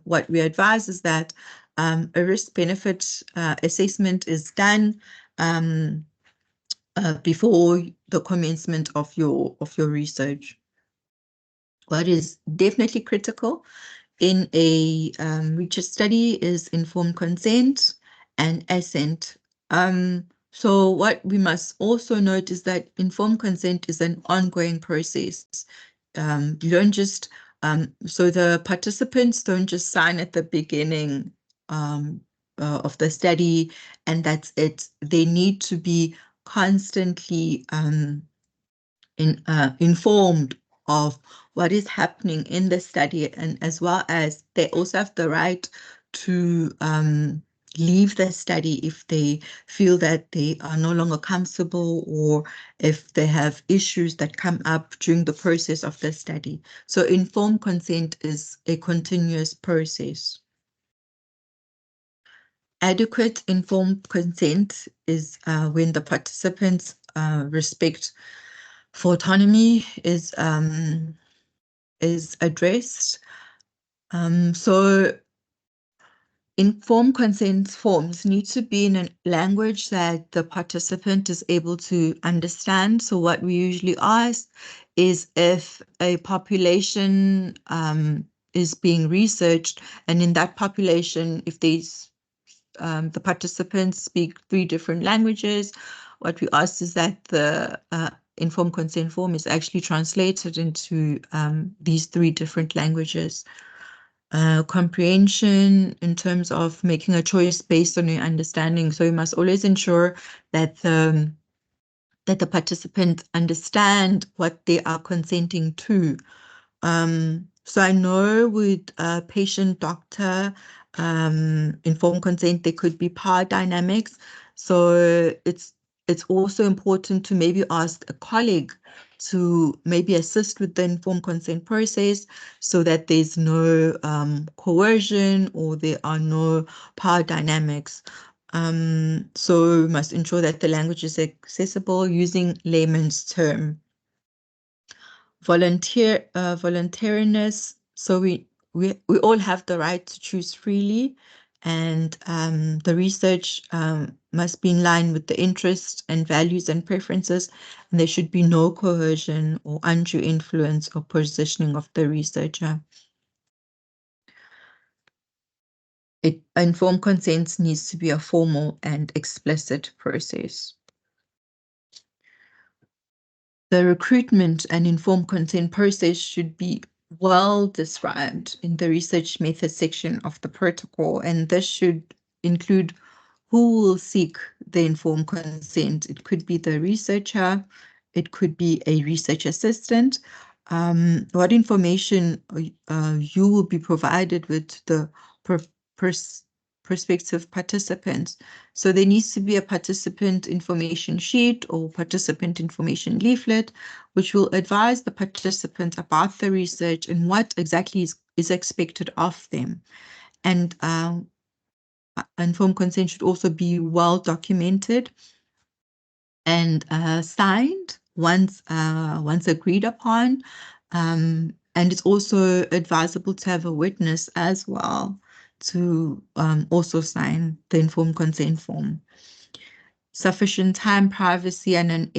what we advise is that a risk-benefit assessment is done before the commencement of your research. What is definitely critical in a research study is informed consent and assent. So what we must also note is that informed consent is an ongoing process. You don't just, so the participants don't just sign at the beginning of the study and that's it. They need to be constantly informed of what is happening in the study, and as well as they also have the right to leave the study if they feel that they are no longer comfortable or if they have issues that come up during the process of the study. So informed consent is a continuous process. Adequate informed consent is when the participants respect for autonomy is addressed. So informed consent forms need to be in a language that the participant is able to understand. So what we usually ask is if a population is being researched, and in that population, if the participants speak 3 different languages, what we ask is that the informed consent form is actually translated into these 3 different languages. Comprehension in terms of making a choice based on your understanding. So you must always ensure that the participants understand what they are consenting to. So I know with patient-doctor informed consent, there could be power dynamics. So it's also important to maybe ask a colleague to maybe assist with the informed consent process so that there's no coercion or there are no power dynamics. So we must ensure that the language is accessible using layman's term. Voluntariness. So we all have the right to choose freely, and the research must be in line with the interests and values and preferences, and there should be no coercion or undue influence or positioning of the researcher. Informed consent needs to be a formal and explicit process. The recruitment and informed consent process should be well described in the research methods section of the protocol, and this should include who will seek the informed consent. It could be the researcher, it could be a research assistant, what information you will be provided with the prospective participants. So there needs to be a participant information sheet or participant information leaflet, which will advise the participant about the research and what exactly is expected of them. And informed consent should also be well documented and signed once agreed upon. And it's also advisable to have a witness as well to also sign the informed consent form. Sufficient time, privacy, and an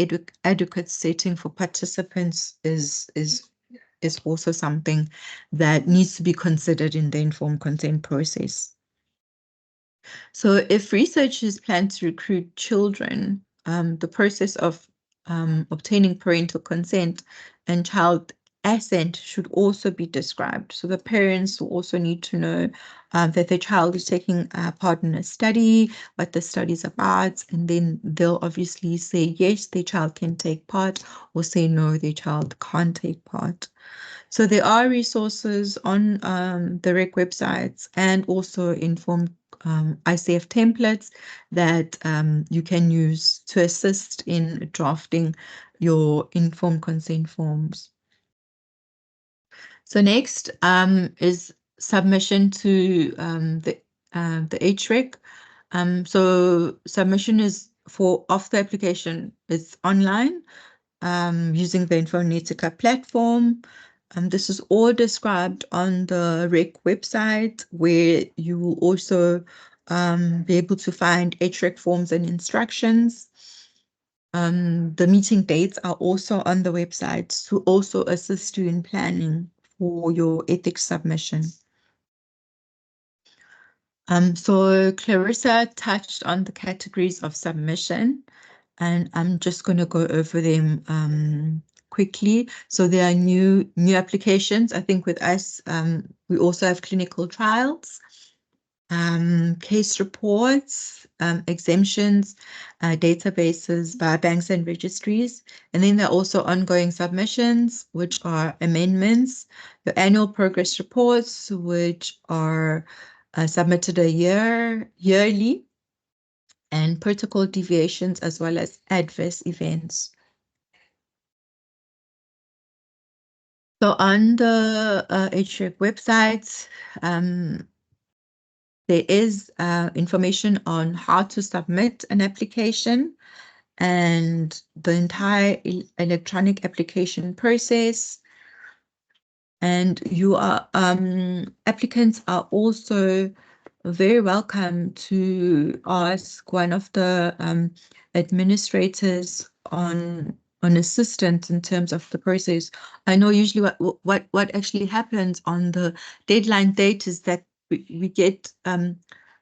adequate setting for participants is also something that needs to be considered in the informed consent process. So if researchers plan to recruit children, the process of obtaining parental consent and child assent should also be described. So the parents will also need to know that their child is taking part in a study, what the study is about, and then they'll obviously say yes, their child can take part, or say no, their child can't take part. So there are resources on the HREC websites and also informed ICF templates that you can use to assist in drafting your informed consent forms. So next is submission to the HREC. So submission is of the application. It's online using the Infonetica platform. This is all described on the HREC website, where you will also be able to find HREC forms and instructions. The meeting dates are also on the website to also assist you in planning for your ethics submission. So Clarissa touched on the categories of submission, and I'm just going to go over them quickly. So there are new applications. I think with us, we also have clinical trials, case reports, exemptions, databases, biobanks and registries. And then there are also ongoing submissions, which are amendments, the annual progress reports, which are submitted yearly, and protocol deviations, as well as adverse events. So on the HREC website, there is information on how to submit an application and the entire electronic application process. And applicants are also very welcome to ask one of the administrators on assistance in terms of the process. I know usually what actually happens on the deadline date is that we get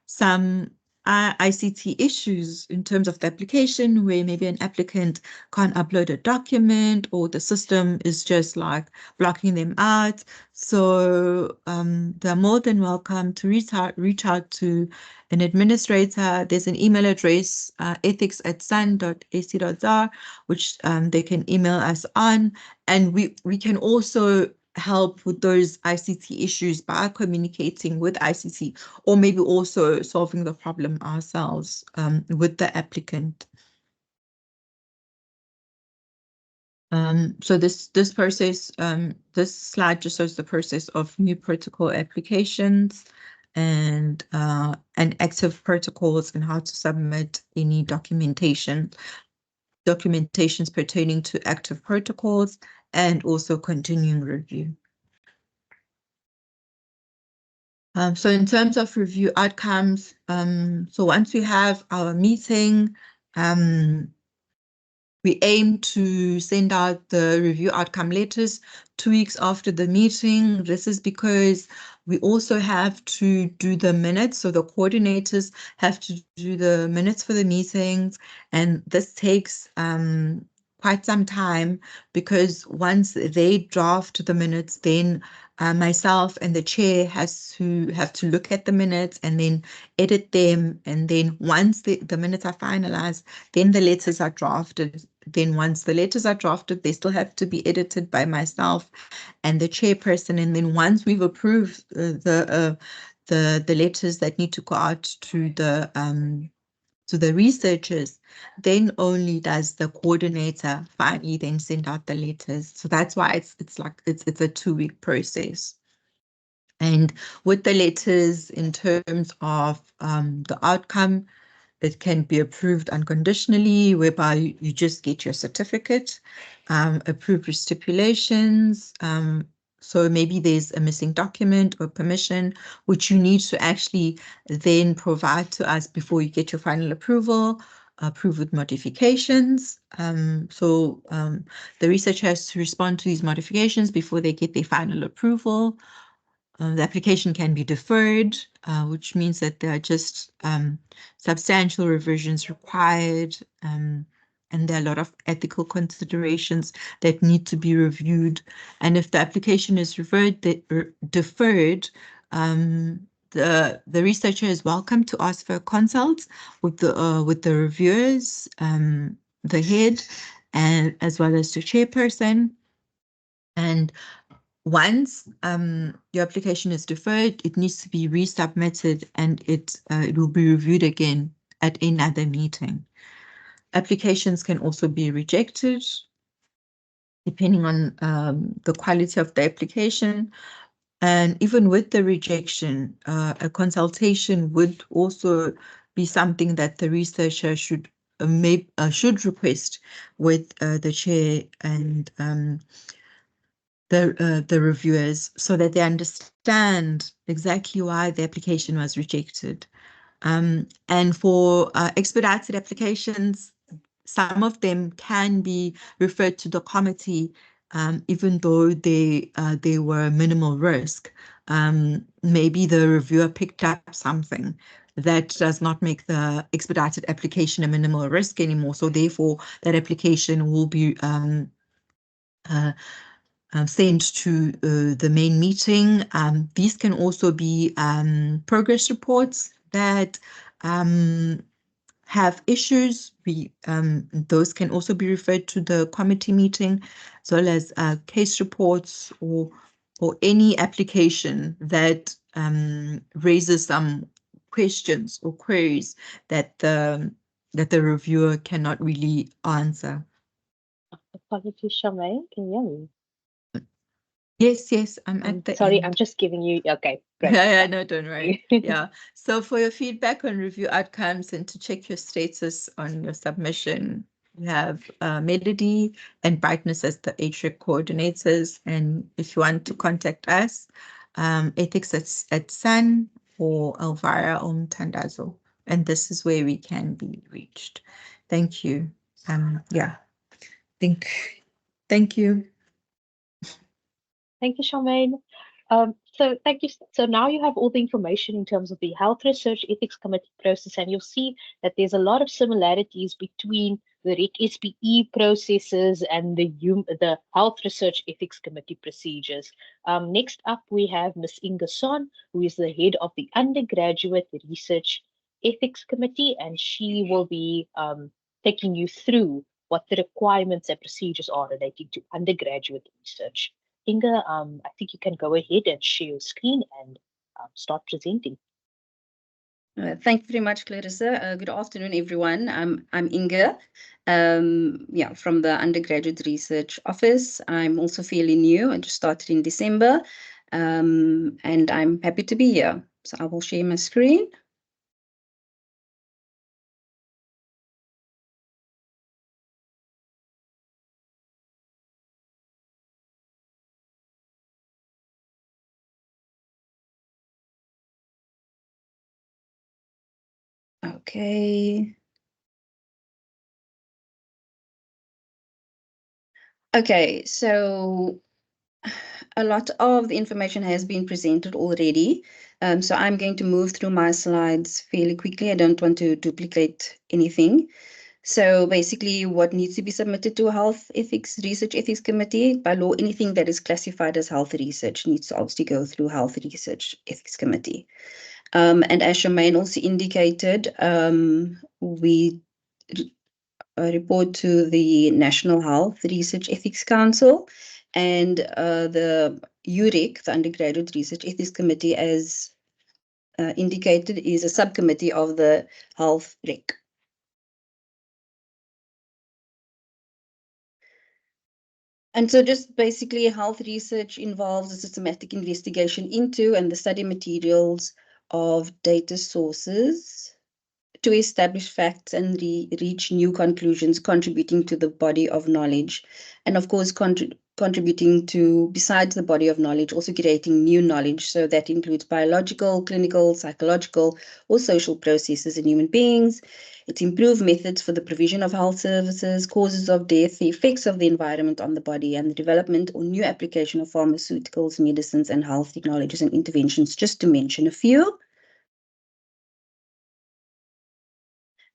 some ICT issues in terms of the application, where maybe an applicant can't upload a document or the system is just like blocking them out. So they're more than welcome to reach out to an administrator. There's an email address, ethics@san.ac.za, which they can email us on. And we can also help with those ICT issues by communicating with ICT, or maybe also solving the problem ourselves with the applicant. So this process, this slide just shows the process of new protocol applications and active protocols, and how to submit any documentations pertaining to active protocols, and also continuing review. So in terms of review outcomes, so once we have our meeting, we aim to send out the review outcome letters 2 weeks after the meeting. This is because we also have to do the minutes. So the coordinators have to do the minutes for the meetings, and this takes quite some time, because once they draft the minutes, then myself and the chair have to look at the minutes and then edit them. And then once the minutes are finalized, then the letters are drafted. Then once the letters are drafted, they still have to be edited by myself and the chairperson. And then once we've approved the letters that need to go out to the researchers, then only does the coordinator finally then send out the letters. So that's why it's a 2-week process. And with the letters, in terms of the outcome, it can be approved unconditionally, whereby you just get your certificate, approve your stipulations. So maybe there's a missing document or permission, which you need to actually then provide to us before you get your final approval, approve with modifications. So the researcher has to respond to these modifications before they get their final approval. The application can be deferred, which means that there are just substantial revisions required, and there are a lot of ethical considerations that need to be reviewed. And if the application is deferred, the researcher is welcome to ask for a consult with the reviewers, the head, and as well as the chairperson. And once your application is deferred, it needs to be resubmitted, and it will be reviewed again at another meeting. Applications can also be rejected depending on the quality of the application. And even with the rejection, a consultation would also be something that the researcher should request with the chair and the reviewers, so that they understand exactly why the application was rejected. And for expedited applications, some of them can be referred to the committee, even though they were minimal risk. Maybe the reviewer picked up something that does not make the expedited application a minimal risk anymore. So therefore, that application will be sent to the main meeting. These can also be progress reports that have issues. Those can also be referred to the committee meeting, as well as case reports or any application that raises some questions or queries that the reviewer cannot really answer. Apologies, Charmaine, can you hear me? Yes, I'm at the sorry, end. I'm just giving you, okay, great. Yeah, no, don't worry. Yeah. So for your feedback on review outcomes and to check your status on your submission, you have Melody and Brightness as the HREC coordinators. And if you want to contact us, ethics@san or Elvira or Mtandazo. And this is where we can be reached. Thank you. Yeah, thank you. Thank you, Charmaine. So thank you. So now you have all the information in terms of the Health Research Ethics Committee process, and you'll see that there's a lot of similarities between the REC SPE processes and the Health Research Ethics Committee procedures. Next up, we have Ms. Inga Son, who is the head of the Undergraduate Research Ethics Committee, and she will be taking you through what the requirements and procedures are relating to undergraduate research. Inga, I think you can go ahead and share your screen and start presenting. Thank you very much, Clarissa. Good afternoon, everyone. I'm Inga, from the Undergraduate Research Office. I'm also fairly new. I just started in December, and I'm happy to be here. So I will share my screen. Okay. Okay, so a lot of the information has been presented already. So I'm going to move through my slides fairly quickly. I don't want to duplicate anything. So basically what needs to be submitted to a Health Ethics Research Ethics Committee, by law, anything that is classified as health research needs to obviously go through Health Research Ethics Committee. And as Charmaine also indicated, we report to the National Health Research Ethics Council, and the UREC, the Undergraduate Research Ethics Committee, as indicated, is a subcommittee of the Health REC. And so just basically health research involves a systematic investigation into and the study materials of data sources to establish facts and reach new conclusions, contributing to the body of knowledge. And of course, contributing to, besides the body of knowledge, also creating new knowledge. So that includes biological, clinical, psychological, or social processes in human beings. It's improved methods for the provision of health services, causes of death, the effects of the environment on the body, and the development or new application of pharmaceuticals, medicines, and health technologies and interventions, just to mention a few.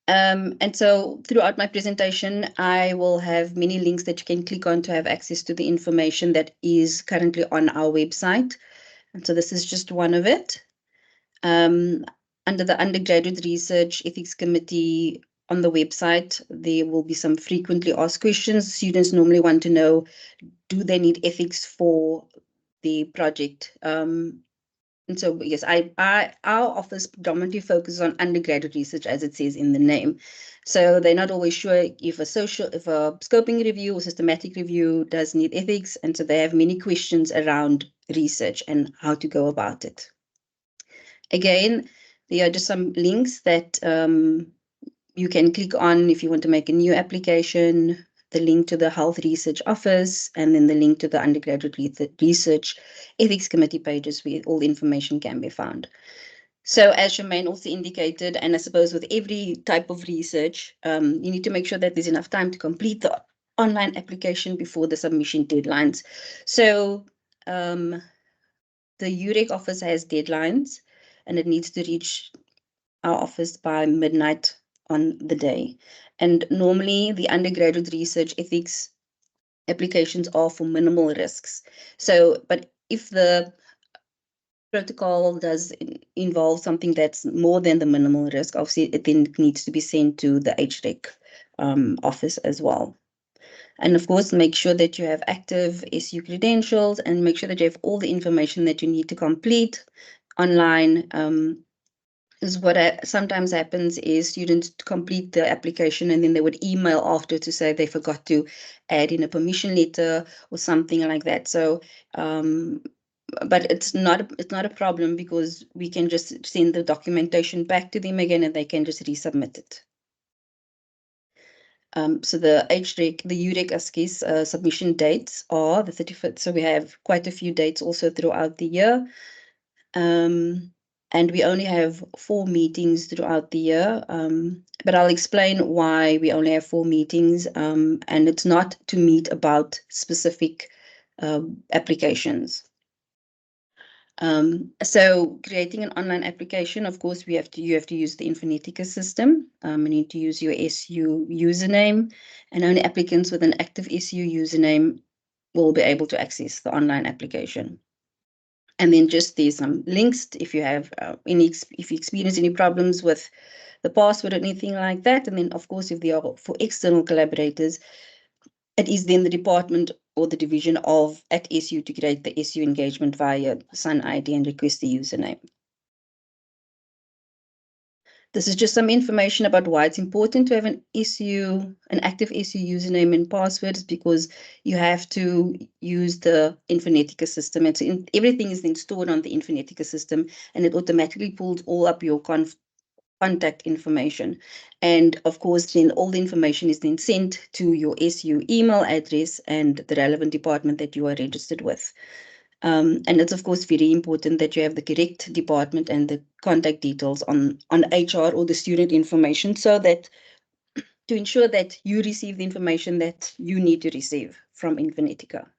And so throughout my presentation, I will have many links that you can click on to have access to the information that is currently on our website. And so this is just one of it. Under the Undergraduate Research Ethics Committee on the website, there will be some frequently asked questions. Students normally want to know, do they need ethics for the project? And so, yes, our office predominantly focuses on undergraduate research, as it says in the name. So they're not always sure if a scoping review or systematic review does need ethics. And so they have many questions around research and how to go about it. Again, there are just some links that you can click on if you want to make a new application, the link to the Health Research Office, and then the link to the Undergraduate Research Ethics Committee pages where all the information can be found. So as Charmaine also indicated, and I suppose with every type of research, you need to make sure that there's enough time to complete the online application before the submission deadlines. So the UREC office has deadlines, and it needs to reach our office by midnight on the day. And normally the undergraduate research ethics applications are for minimal risks. So, but if the protocol does involve something that's more than the minimal risk, obviously it then needs to be sent to the HREC office as well. And of course, make sure that you have active SU credentials and make sure that you have all the information that you need to complete online. Is what sometimes happens is students complete the application and then they would email after to say they forgot to add in a permission letter or something like that. So, but it's not a problem because we can just send the documentation back to them again and they can just resubmit it. So the HREC, the UREC submission dates are the 31st. So we have quite a few dates also throughout the year. and we only have 4 meetings throughout the year. But I'll explain why we only have 4 meetings, and it's not to meet about specific applications. So creating an online application, of course, you have to use the Infonetica system. You need to use your SU username, and only applicants with an active SU username will be able to access the online application. And then just there's some links if you have if you experience any problems with the password or anything like that. And then, of course, if they are for external collaborators, it is then the department or the division at SU to create the SU engagement via Sun ID and request the username. This is just some information about why it's important to have an active SU username and passwords, because you have to use the Infonetica system. And so everything is then stored on the Infonetica system, and it automatically pulls all up your contact information. And of course, then all the information is then sent to your SU email address and the relevant department that you are registered with. And it's, of course, very important that you have the correct department and the contact details on HR or the student information, so that to ensure that you receive the information that you need to receive from Infonetica.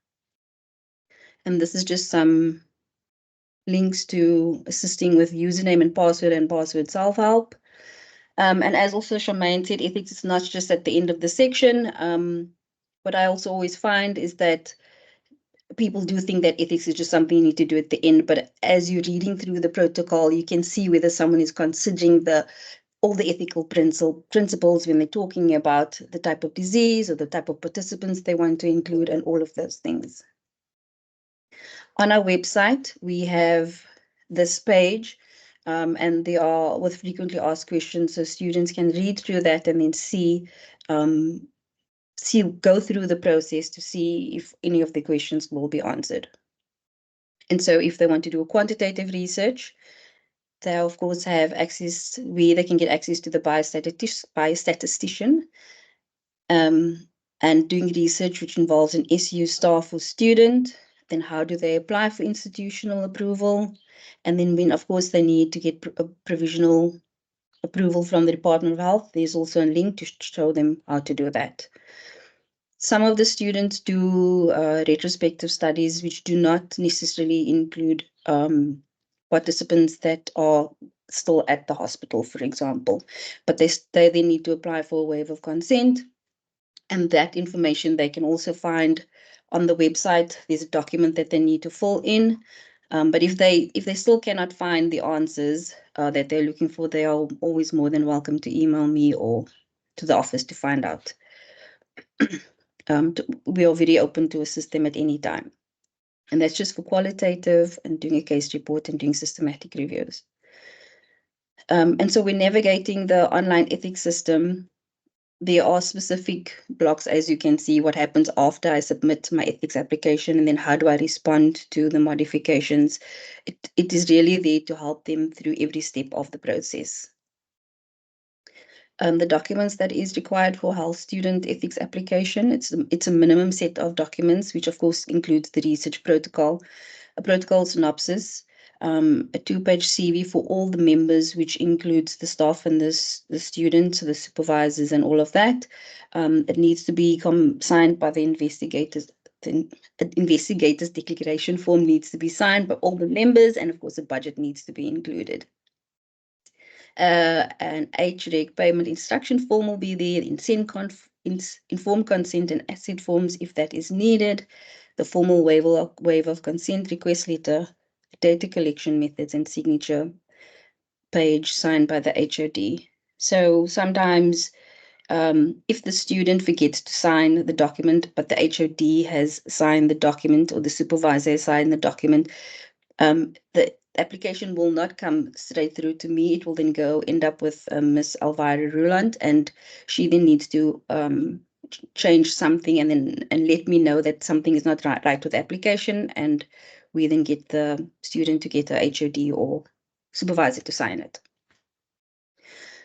And this is just some links to assisting with username and password self-help. And as also Charmaine said, ethics is not just at the end of the section. What I also always find is that people do think that ethics is just something you need to do at the end, but as you're reading through the protocol, you can see whether someone is considering all the ethical principles when they're talking about the type of disease or the type of participants they want to include and all of those things. On our website, we have this page, and they are with frequently asked questions, so students can read through that and then go through the process to see if any of the questions will be answered. And so if they want to do a quantitative research, they of course have access, they can get access to the biostatistician, and doing research which involves an SU staff or student. Then how do they apply for institutional approval? And then when, of course, they need to get a provisional approval from the Department of Health, there's also a link to show them how to do that. Some of the students do retrospective studies, which do not necessarily include participants that are still at the hospital, for example, but they then need to apply for a waiver of consent. And that information they can also find on the website. There's a document that they need to fill in. But if they still cannot find the answers that they're looking for, they are always more than welcome to email me or to the office to find out. We are very open to assist them at any time. And that's just for qualitative and doing a case report and doing systematic reviews. And so when navigating the online ethics system, there are specific blocks, as you can see, what happens after I submit my ethics application, and then how do I respond to the modifications. It is really there to help them through every step of the process. The documents that is required for health student ethics application, it's a minimum set of documents, which of course includes the research protocol, a protocol synopsis, a 2-page CV for all the members, which includes the staff and the students, the supervisors, and all of that. It needs to be signed by the investigators. The investigators declaration form needs to be signed by all the members, and of course, a budget needs to be included. An HREC payment instruction form will be there, informed consent and asset forms if that is needed, the formal waiver of consent request letter, data collection methods, and signature page signed by the HOD. So sometimes if the student forgets to sign the document, but the HOD has signed the document or the supervisor has signed the document, the application will not come straight through to me. It will then end up with Ms. Elvira Ruland, and she then needs to change something and let me know that something is not right with the application, and we then get the student to get a HOD or supervisor to sign it.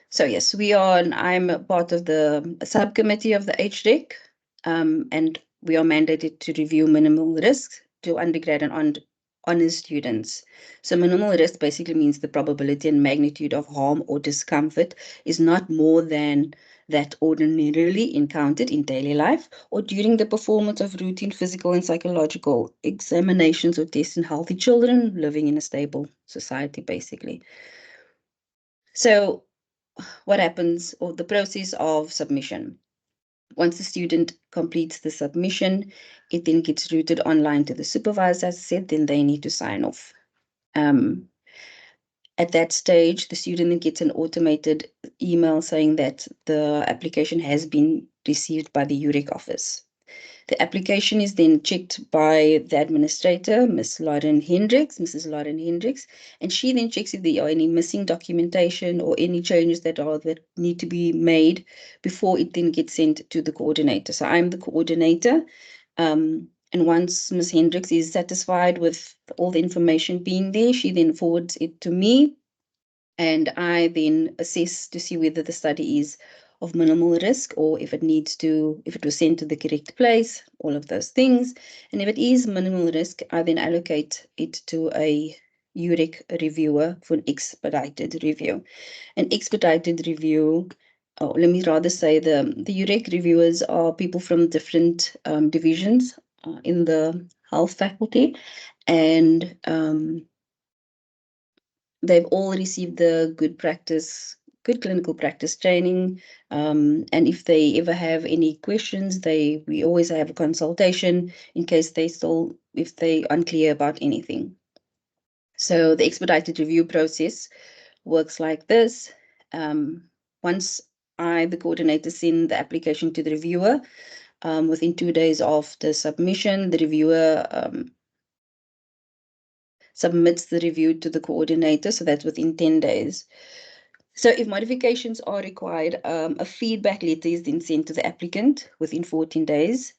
So yes, I'm a part of the subcommittee of the HREC, and we are mandated to review minimal risks to undergrad and honors students. So minimal risk basically means the probability and magnitude of harm or discomfort is not more than that ordinarily encountered in daily life or during the performance of routine physical and psychological examinations or tests in healthy children living in a stable society, basically. So what happens, or the process of submission? Once the student completes the submission, it then gets routed online to the supervisor. As I said, then they need to sign off. At that stage, the student then gets an automated email saying that the application has been received by the UREC office. The application is then checked by the administrator, Mrs. Lauren Hendricks, and she then checks if there are any missing documentation or any changes that need to be made before it then gets sent to the coordinator. So I'm the coordinator. And once Ms. Hendricks is satisfied with all the information being there, she then forwards it to me, and I then assess to see whether the study is of minimal risk or if it was sent to the correct place, all of those things. And if it is minimal risk, I then allocate it to a UREC reviewer for an expedited review. An expedited review, let me rather say the UREC reviewers are people from different divisions in the health faculty, and they've all received the good clinical practice training. And if they ever have any questions, we always have a consultation in case if they unclear about anything. So the expedited review process works like this. Once the coordinator, send the application to the reviewer, within 2 days of the submission, the reviewer submits the review to the coordinator, so that's within 10 days. So if modifications are required, a feedback letter is then sent to the applicant within 14 days.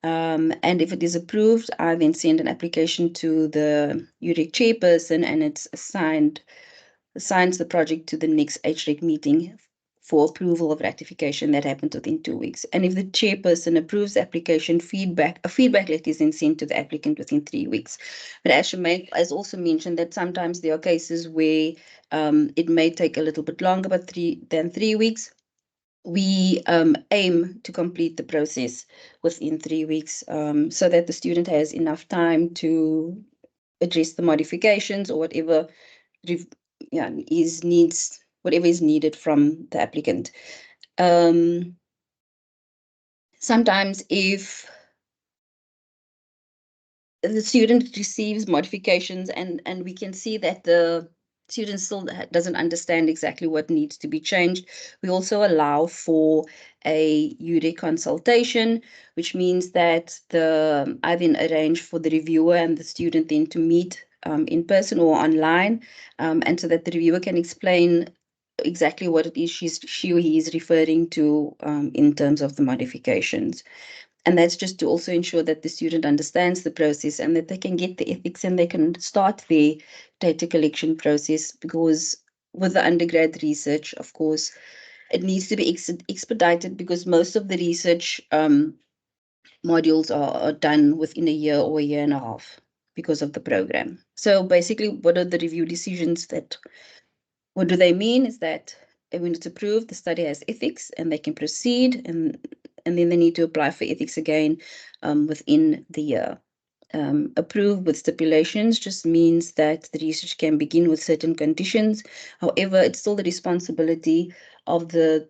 And if it is approved, I then send an application to the UREC chairperson, and it's assigns the project to the next HREC meeting for approval of ratification. That happens within 2 weeks. And if the chairperson approves the application, a feedback letter is then sent to the applicant within 3 weeks. But as also mentioned, that sometimes there are cases where it may take a little bit longer, than 3 weeks. We aim to complete the process within 3 weeks, so that the student has enough time to address the modifications or whatever whatever is needed from the applicant. Sometimes if the student receives modifications and we can see that the student still doesn't understand exactly what needs to be changed, we also allow for a UREC consultation, which means that I then arrange for the reviewer and the student then to meet in person or online, and so that the reviewer can explain exactly what it is she or he is referring to in terms of the modifications. And that's just to also ensure that the student understands the process and that they can get the ethics and they can start their data collection process, because with the undergrad research, of course, it needs to be expedited because most of the research modules are done within a year or a year and a half because of the program. So basically, what are the review decisions what do they mean is that when it's approved, the study has ethics and they can proceed, and then they need to apply for ethics again within the year. Approved with stipulations just means that the research can begin with certain conditions. However, it's still the responsibility of the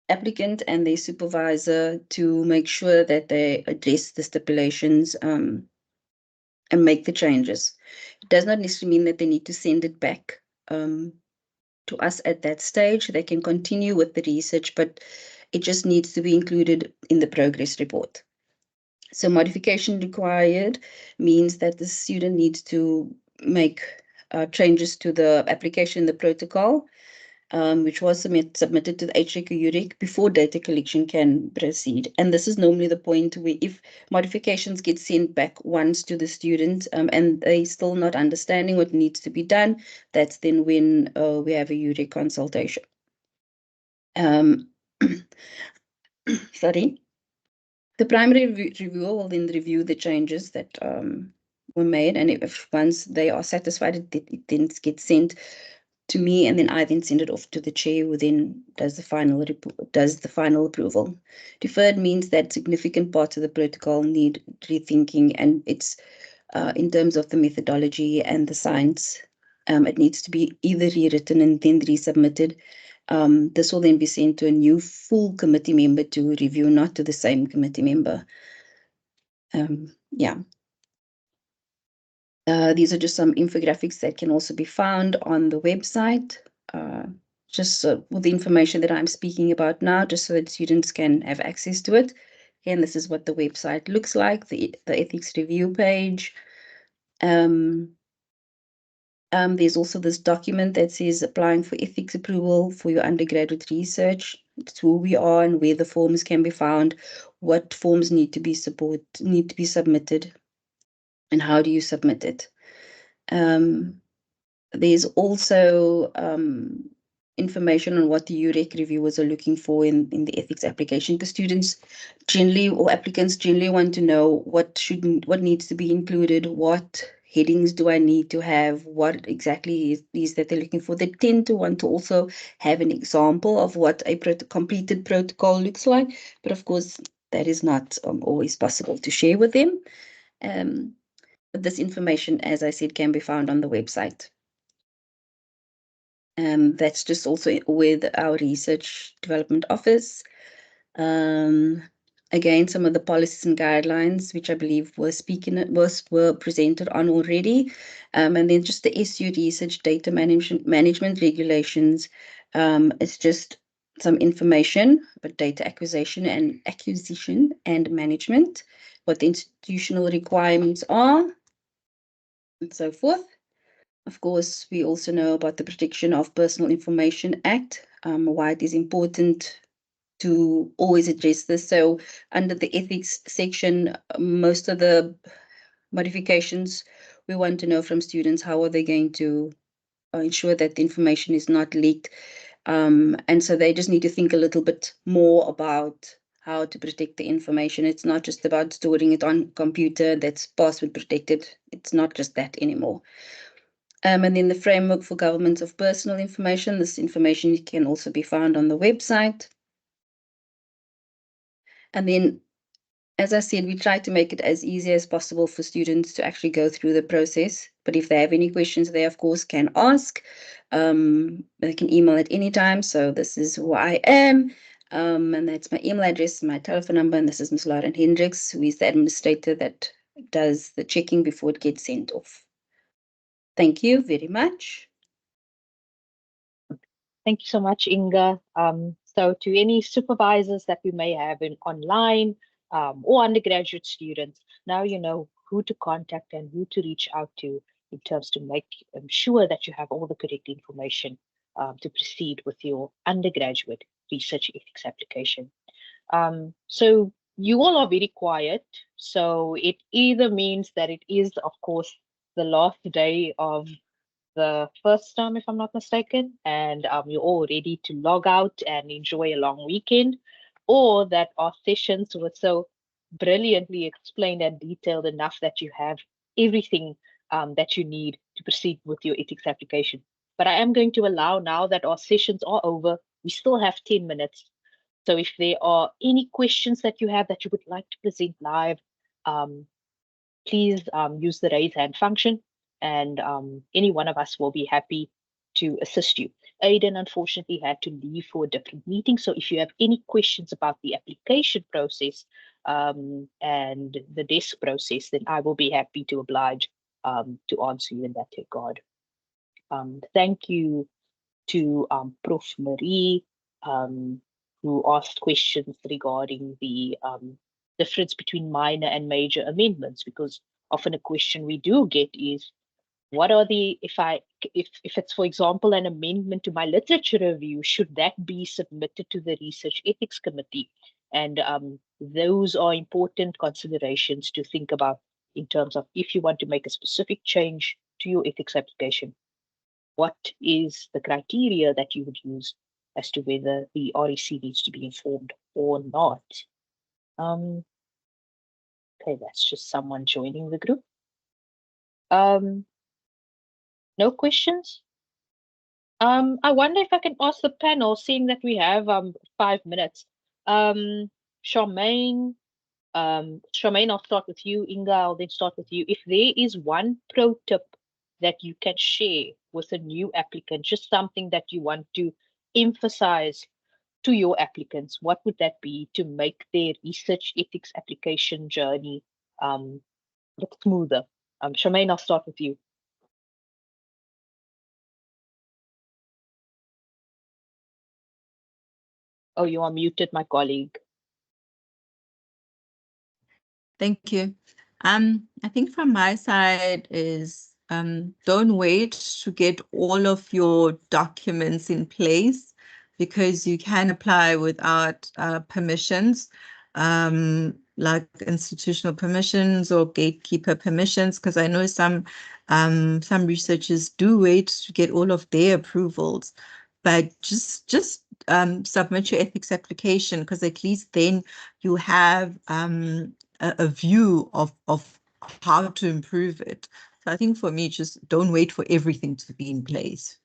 applicant and their supervisor to make sure that they address the stipulations and make the changes. It does not necessarily mean that they need to send it back to us at that stage. They can continue with the research, but it just needs to be included in the progress report. So modification required means that the student needs to make changes to the application, the protocol, which was submitted to the HREC or UREC before data collection can proceed. And this is normally the point where if modifications get sent back once to the student and they still not understanding what needs to be done, that's then when we have a UREC consultation. Sorry. The primary reviewer will then review the changes that were made, and if once they are satisfied, it then gets sent to me, and then I then send it off to the chair, who then does the final approval. Deferred means that significant parts of the protocol need rethinking, and it's in terms of the methodology and the science. It needs to be either rewritten and then resubmitted. This will then be sent to a new full committee member to review, not to the same committee member. Yeah. These are just some infographics that can also be found on the website. Just with the information that I'm speaking about now, just so that students can have access to it. Again, this is what the website looks like, the ethics review page. There's also this document that says applying for ethics approval for your undergraduate research. It's who we are and where the forms can be found, what forms need to be submitted, and how do you submit it. There's also information on what the UREC reviewers are looking for in the ethics application. The students generally, or applicants generally, want to know what needs to be included, what headings do I need to have, what exactly is that they're looking for. They tend to want to also have an example of what a completed protocol looks like, but of course that is not always possible to share with them. But this information, as I said, can be found on the website. That's just also with our research development office. Again, some of the policies and guidelines, which I believe were presented on already. And then just the SU research data management regulations. It's just some information about data acquisition and management, what the institutional requirements are, and so forth. Of course, we also know about the Protection of Personal Information Act, why it is important to always address this. So under the ethics section, most of the modifications, we want to know from students, how are they going to ensure that the information is not leaked. And so they just need to think a little bit more about how to protect the information. It's not just about storing it on a computer that's password protected. It's not just that anymore. And then the framework for governance of personal information. This information can also be found on the website. And then, as I said, we try to make it as easy as possible for students to actually go through the process. But if they have any questions, they, of course, can ask. They can email at any time. So this is who I am. And that's my email address, my telephone number. And this is Ms. Lauren Hendricks, who is the administrator that does the checking before it gets sent off. Thank you very much. Thank you so much, Inga. So to any supervisors that we may have online or undergraduate students, now you know who to contact and who to reach out to in terms to make sure that you have all the correct information to proceed with your undergraduate research ethics application. So you all are very quiet. So it either means that it is, of course, the last day of the first term, if I'm not mistaken, and you're all ready to log out and enjoy a long weekend, or that our sessions were so brilliantly explained and detailed enough that you have everything that you need to proceed with your ethics application. But I am going to allow, now that our sessions are over, we still have 10 minutes. So if there are any questions that you have that you would like to present live, please use the raise hand function, and any one of us will be happy to assist you. Aiden unfortunately had to leave for a different meeting. So if you have any questions about the application process and the desk process, then I will be happy to oblige to answer you in that regard. Thank you to Prof. Marie, who asked questions regarding the difference between minor and major amendments, because often a question we do get is, what are the, if it's, for example, an amendment to my literature review, should that be submitted to the Research Ethics Committee? And those are important considerations to think about in terms of if you want to make a specific change to your ethics application, what is the criteria that you would use as to whether the REC needs to be informed or not? Okay, that's just someone joining the group. No questions? I wonder if I can ask the panel, seeing that we have 5 minutes. Charmaine, Charmaine, I'll start with you. Inga, I'll then start with you. If there is one pro tip that you can share with a new applicant, just something that you want to emphasize to your applicants, what would that be to make their research ethics application journey look smoother? Charmaine, I'll start with you. Oh, you are muted, my colleague. Thank you. I think from my side is don't wait to get all of your documents in place, because you can apply without permissions, like institutional permissions or gatekeeper permissions, because I know some researchers do wait to get all of their approvals. But just submit your ethics application, because at least then you have a view of how to improve it. So I think for me, just don't wait for everything to be in place.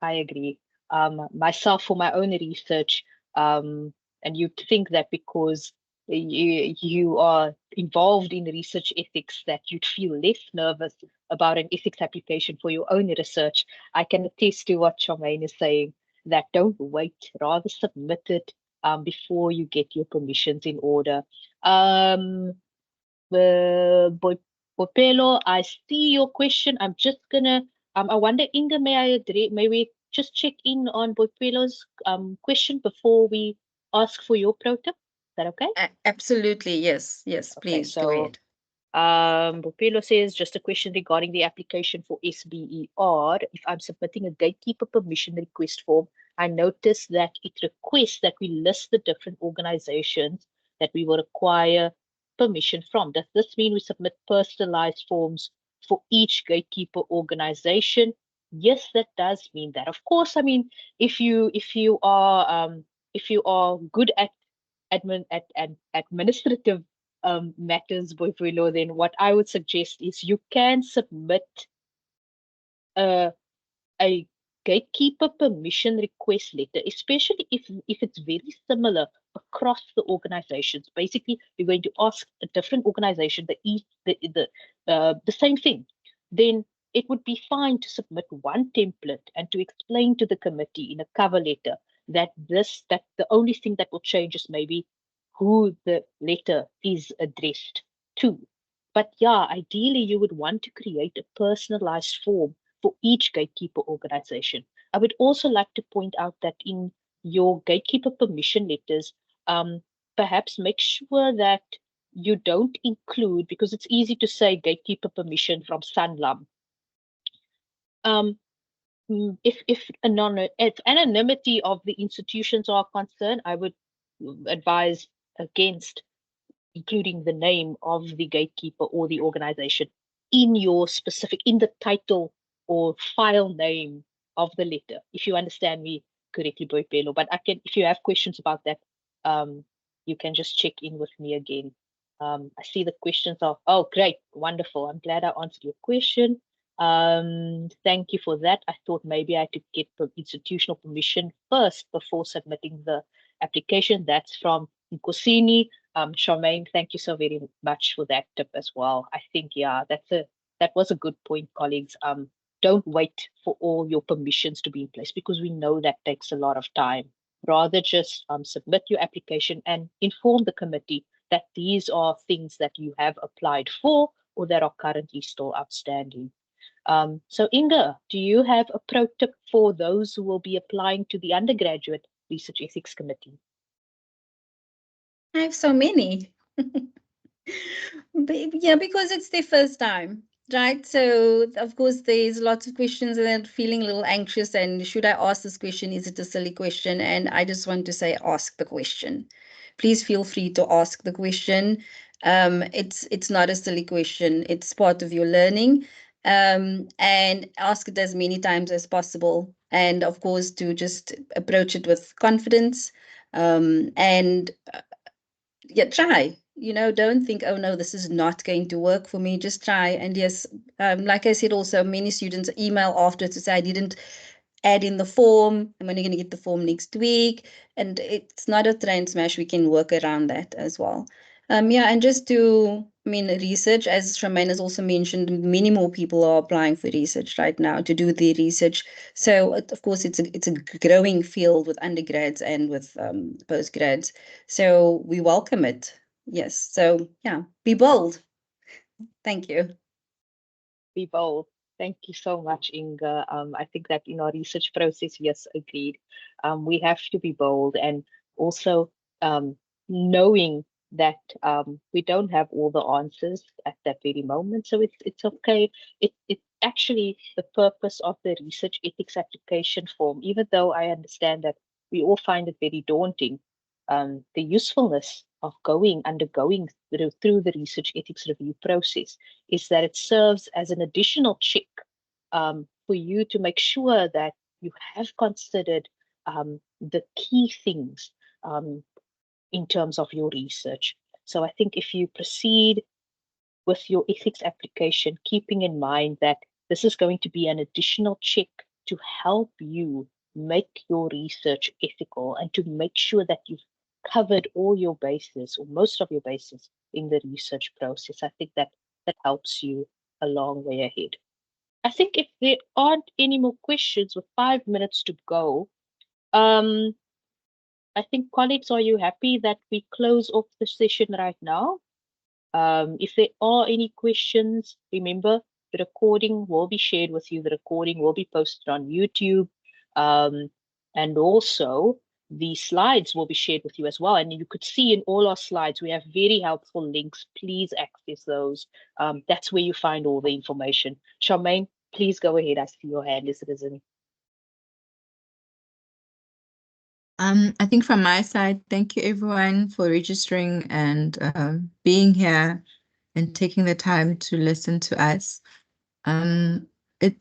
I agree. Myself, for my own research, and you'd think that because you are involved in research ethics that you'd feel less nervous about an ethics application for your own research. I can attest to what Charmaine is saying, that don't wait, rather submit it before you get your permissions in order. Boipelo, I see your question. I'm just gonna I wonder, Inga, may we just check in on Boipelo's question before we ask for your pro tip? Is that okay? Absolutely, yes, yes, Okay, please go ahead. Boipelo says, just a question regarding the application for SBER. If I'm submitting a gatekeeper permission request form, I notice that it requests that we list the different organizations that we will require permission from. Does this mean we submit personalized forms for each gatekeeper organization? Yes, that does mean that. Of course, I mean, if you are good at administrative matters, Boifulo, then what I would suggest is you can submit a gatekeeper permission request letter, especially if it's very similar across the organizations. Basically, you're going to ask a different organization the same thing. Then it would be fine to submit one template and to explain to the committee in a cover letter that the only thing that will change is maybe who the letter is addressed to. But yeah, ideally you would want to create a personalized form for each gatekeeper organization. I would also like to point out that in your gatekeeper permission letters, perhaps make sure that you don't include, because it's easy to say gatekeeper permission from Sanlam. If anonymity of the institutions are concerned, I would advise against including the name of the gatekeeper or the organization in the title or file name of the letter, if you understand me correctly, Boipelo. But if you have questions about that, you can just check in with me again. I see the questions are, oh, great, wonderful. I'm glad I answered your question. Thank you for that. I thought maybe I could get institutional permission first before submitting the application. That's from Nkosini. Charmaine, thank you so very much for that tip as well. I think, yeah, that was a good point, colleagues. Don't wait for all your permissions to be in place, because we know that takes a lot of time. Rather just submit your application and inform the committee that these are things that you have applied for or that are currently still outstanding. So Inga, do you have a pro tip for those who will be applying to the Undergraduate Research Ethics Committee? I have so many. Yeah, because it's their first time, right? So of course there's lots of questions and they're feeling a little anxious, and should I ask this question? Is it a silly question? And I just want to say, ask the question. Please feel free to ask the question. It's not a silly question. It's part of your learning. And ask it as many times as possible. And of course, to just approach it with confidence. And yeah, try. you know, don't think, oh no, this is not going to work for me. Just try. And yes, like I said, also many students email after to say I didn't add in the form. I'm only going to get the form next week. And it's not a train smash. We can work around that as well. Yeah, and just to, I mean, research, as Charmaine has also mentioned, many more people are applying for research right now to do the research. So of course, it's a growing field with undergrads and with postgrads. So we welcome it. Yes. So yeah, be bold. Thank you. Be bold. Thank you so much, Inga. I think that in our research process, yes, agreed. We have to be bold, and also knowing that we don't have all the answers at that very moment. So it's okay. It's actually the purpose of the research ethics application form, even though I understand that we all find it very daunting. The usefulness of undergoing through the research ethics review process is that it serves as an additional check for you to make sure that you have considered the key things in terms of your research. So I think if you proceed with your ethics application, keeping in mind that this is going to be an additional check to help you make your research ethical and to make sure that you've covered all your bases or most of your bases in the research process. I think that helps you a long way ahead. I think if there aren't any more questions with 5 minutes to go, I think colleagues, are you happy that we close off the session right now? If there are any questions, remember the recording will be shared with you. The recording will be posted on YouTube. And also the slides will be shared with you as well. And you could see in all our slides, we have very helpful links. Please access those. That's where you find all the information. Charmaine, please go ahead. I see your hand is risen. I think from my side, thank you everyone for registering and being here and taking the time to listen to us.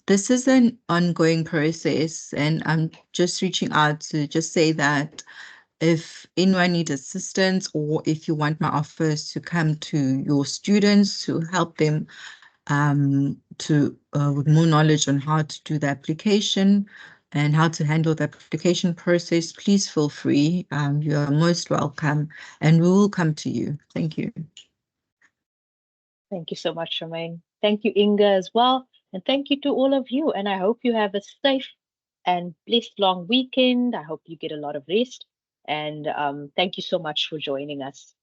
This is an ongoing process, and I'm just reaching out to just say that if anyone needs assistance or if you want my office to come to your students to help them with more knowledge on how to do the application and how to handle the application process, please feel free. You are most welcome, and we will come to you. Thank you. Thank you so much, Charmaine. Thank you, Inga, as well. And thank you to all of you. And I hope you have a safe and blessed long weekend. I hope you get a lot of rest. And thank you so much for joining us.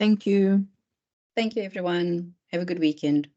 Thank you. Thank you, everyone. Have a good weekend.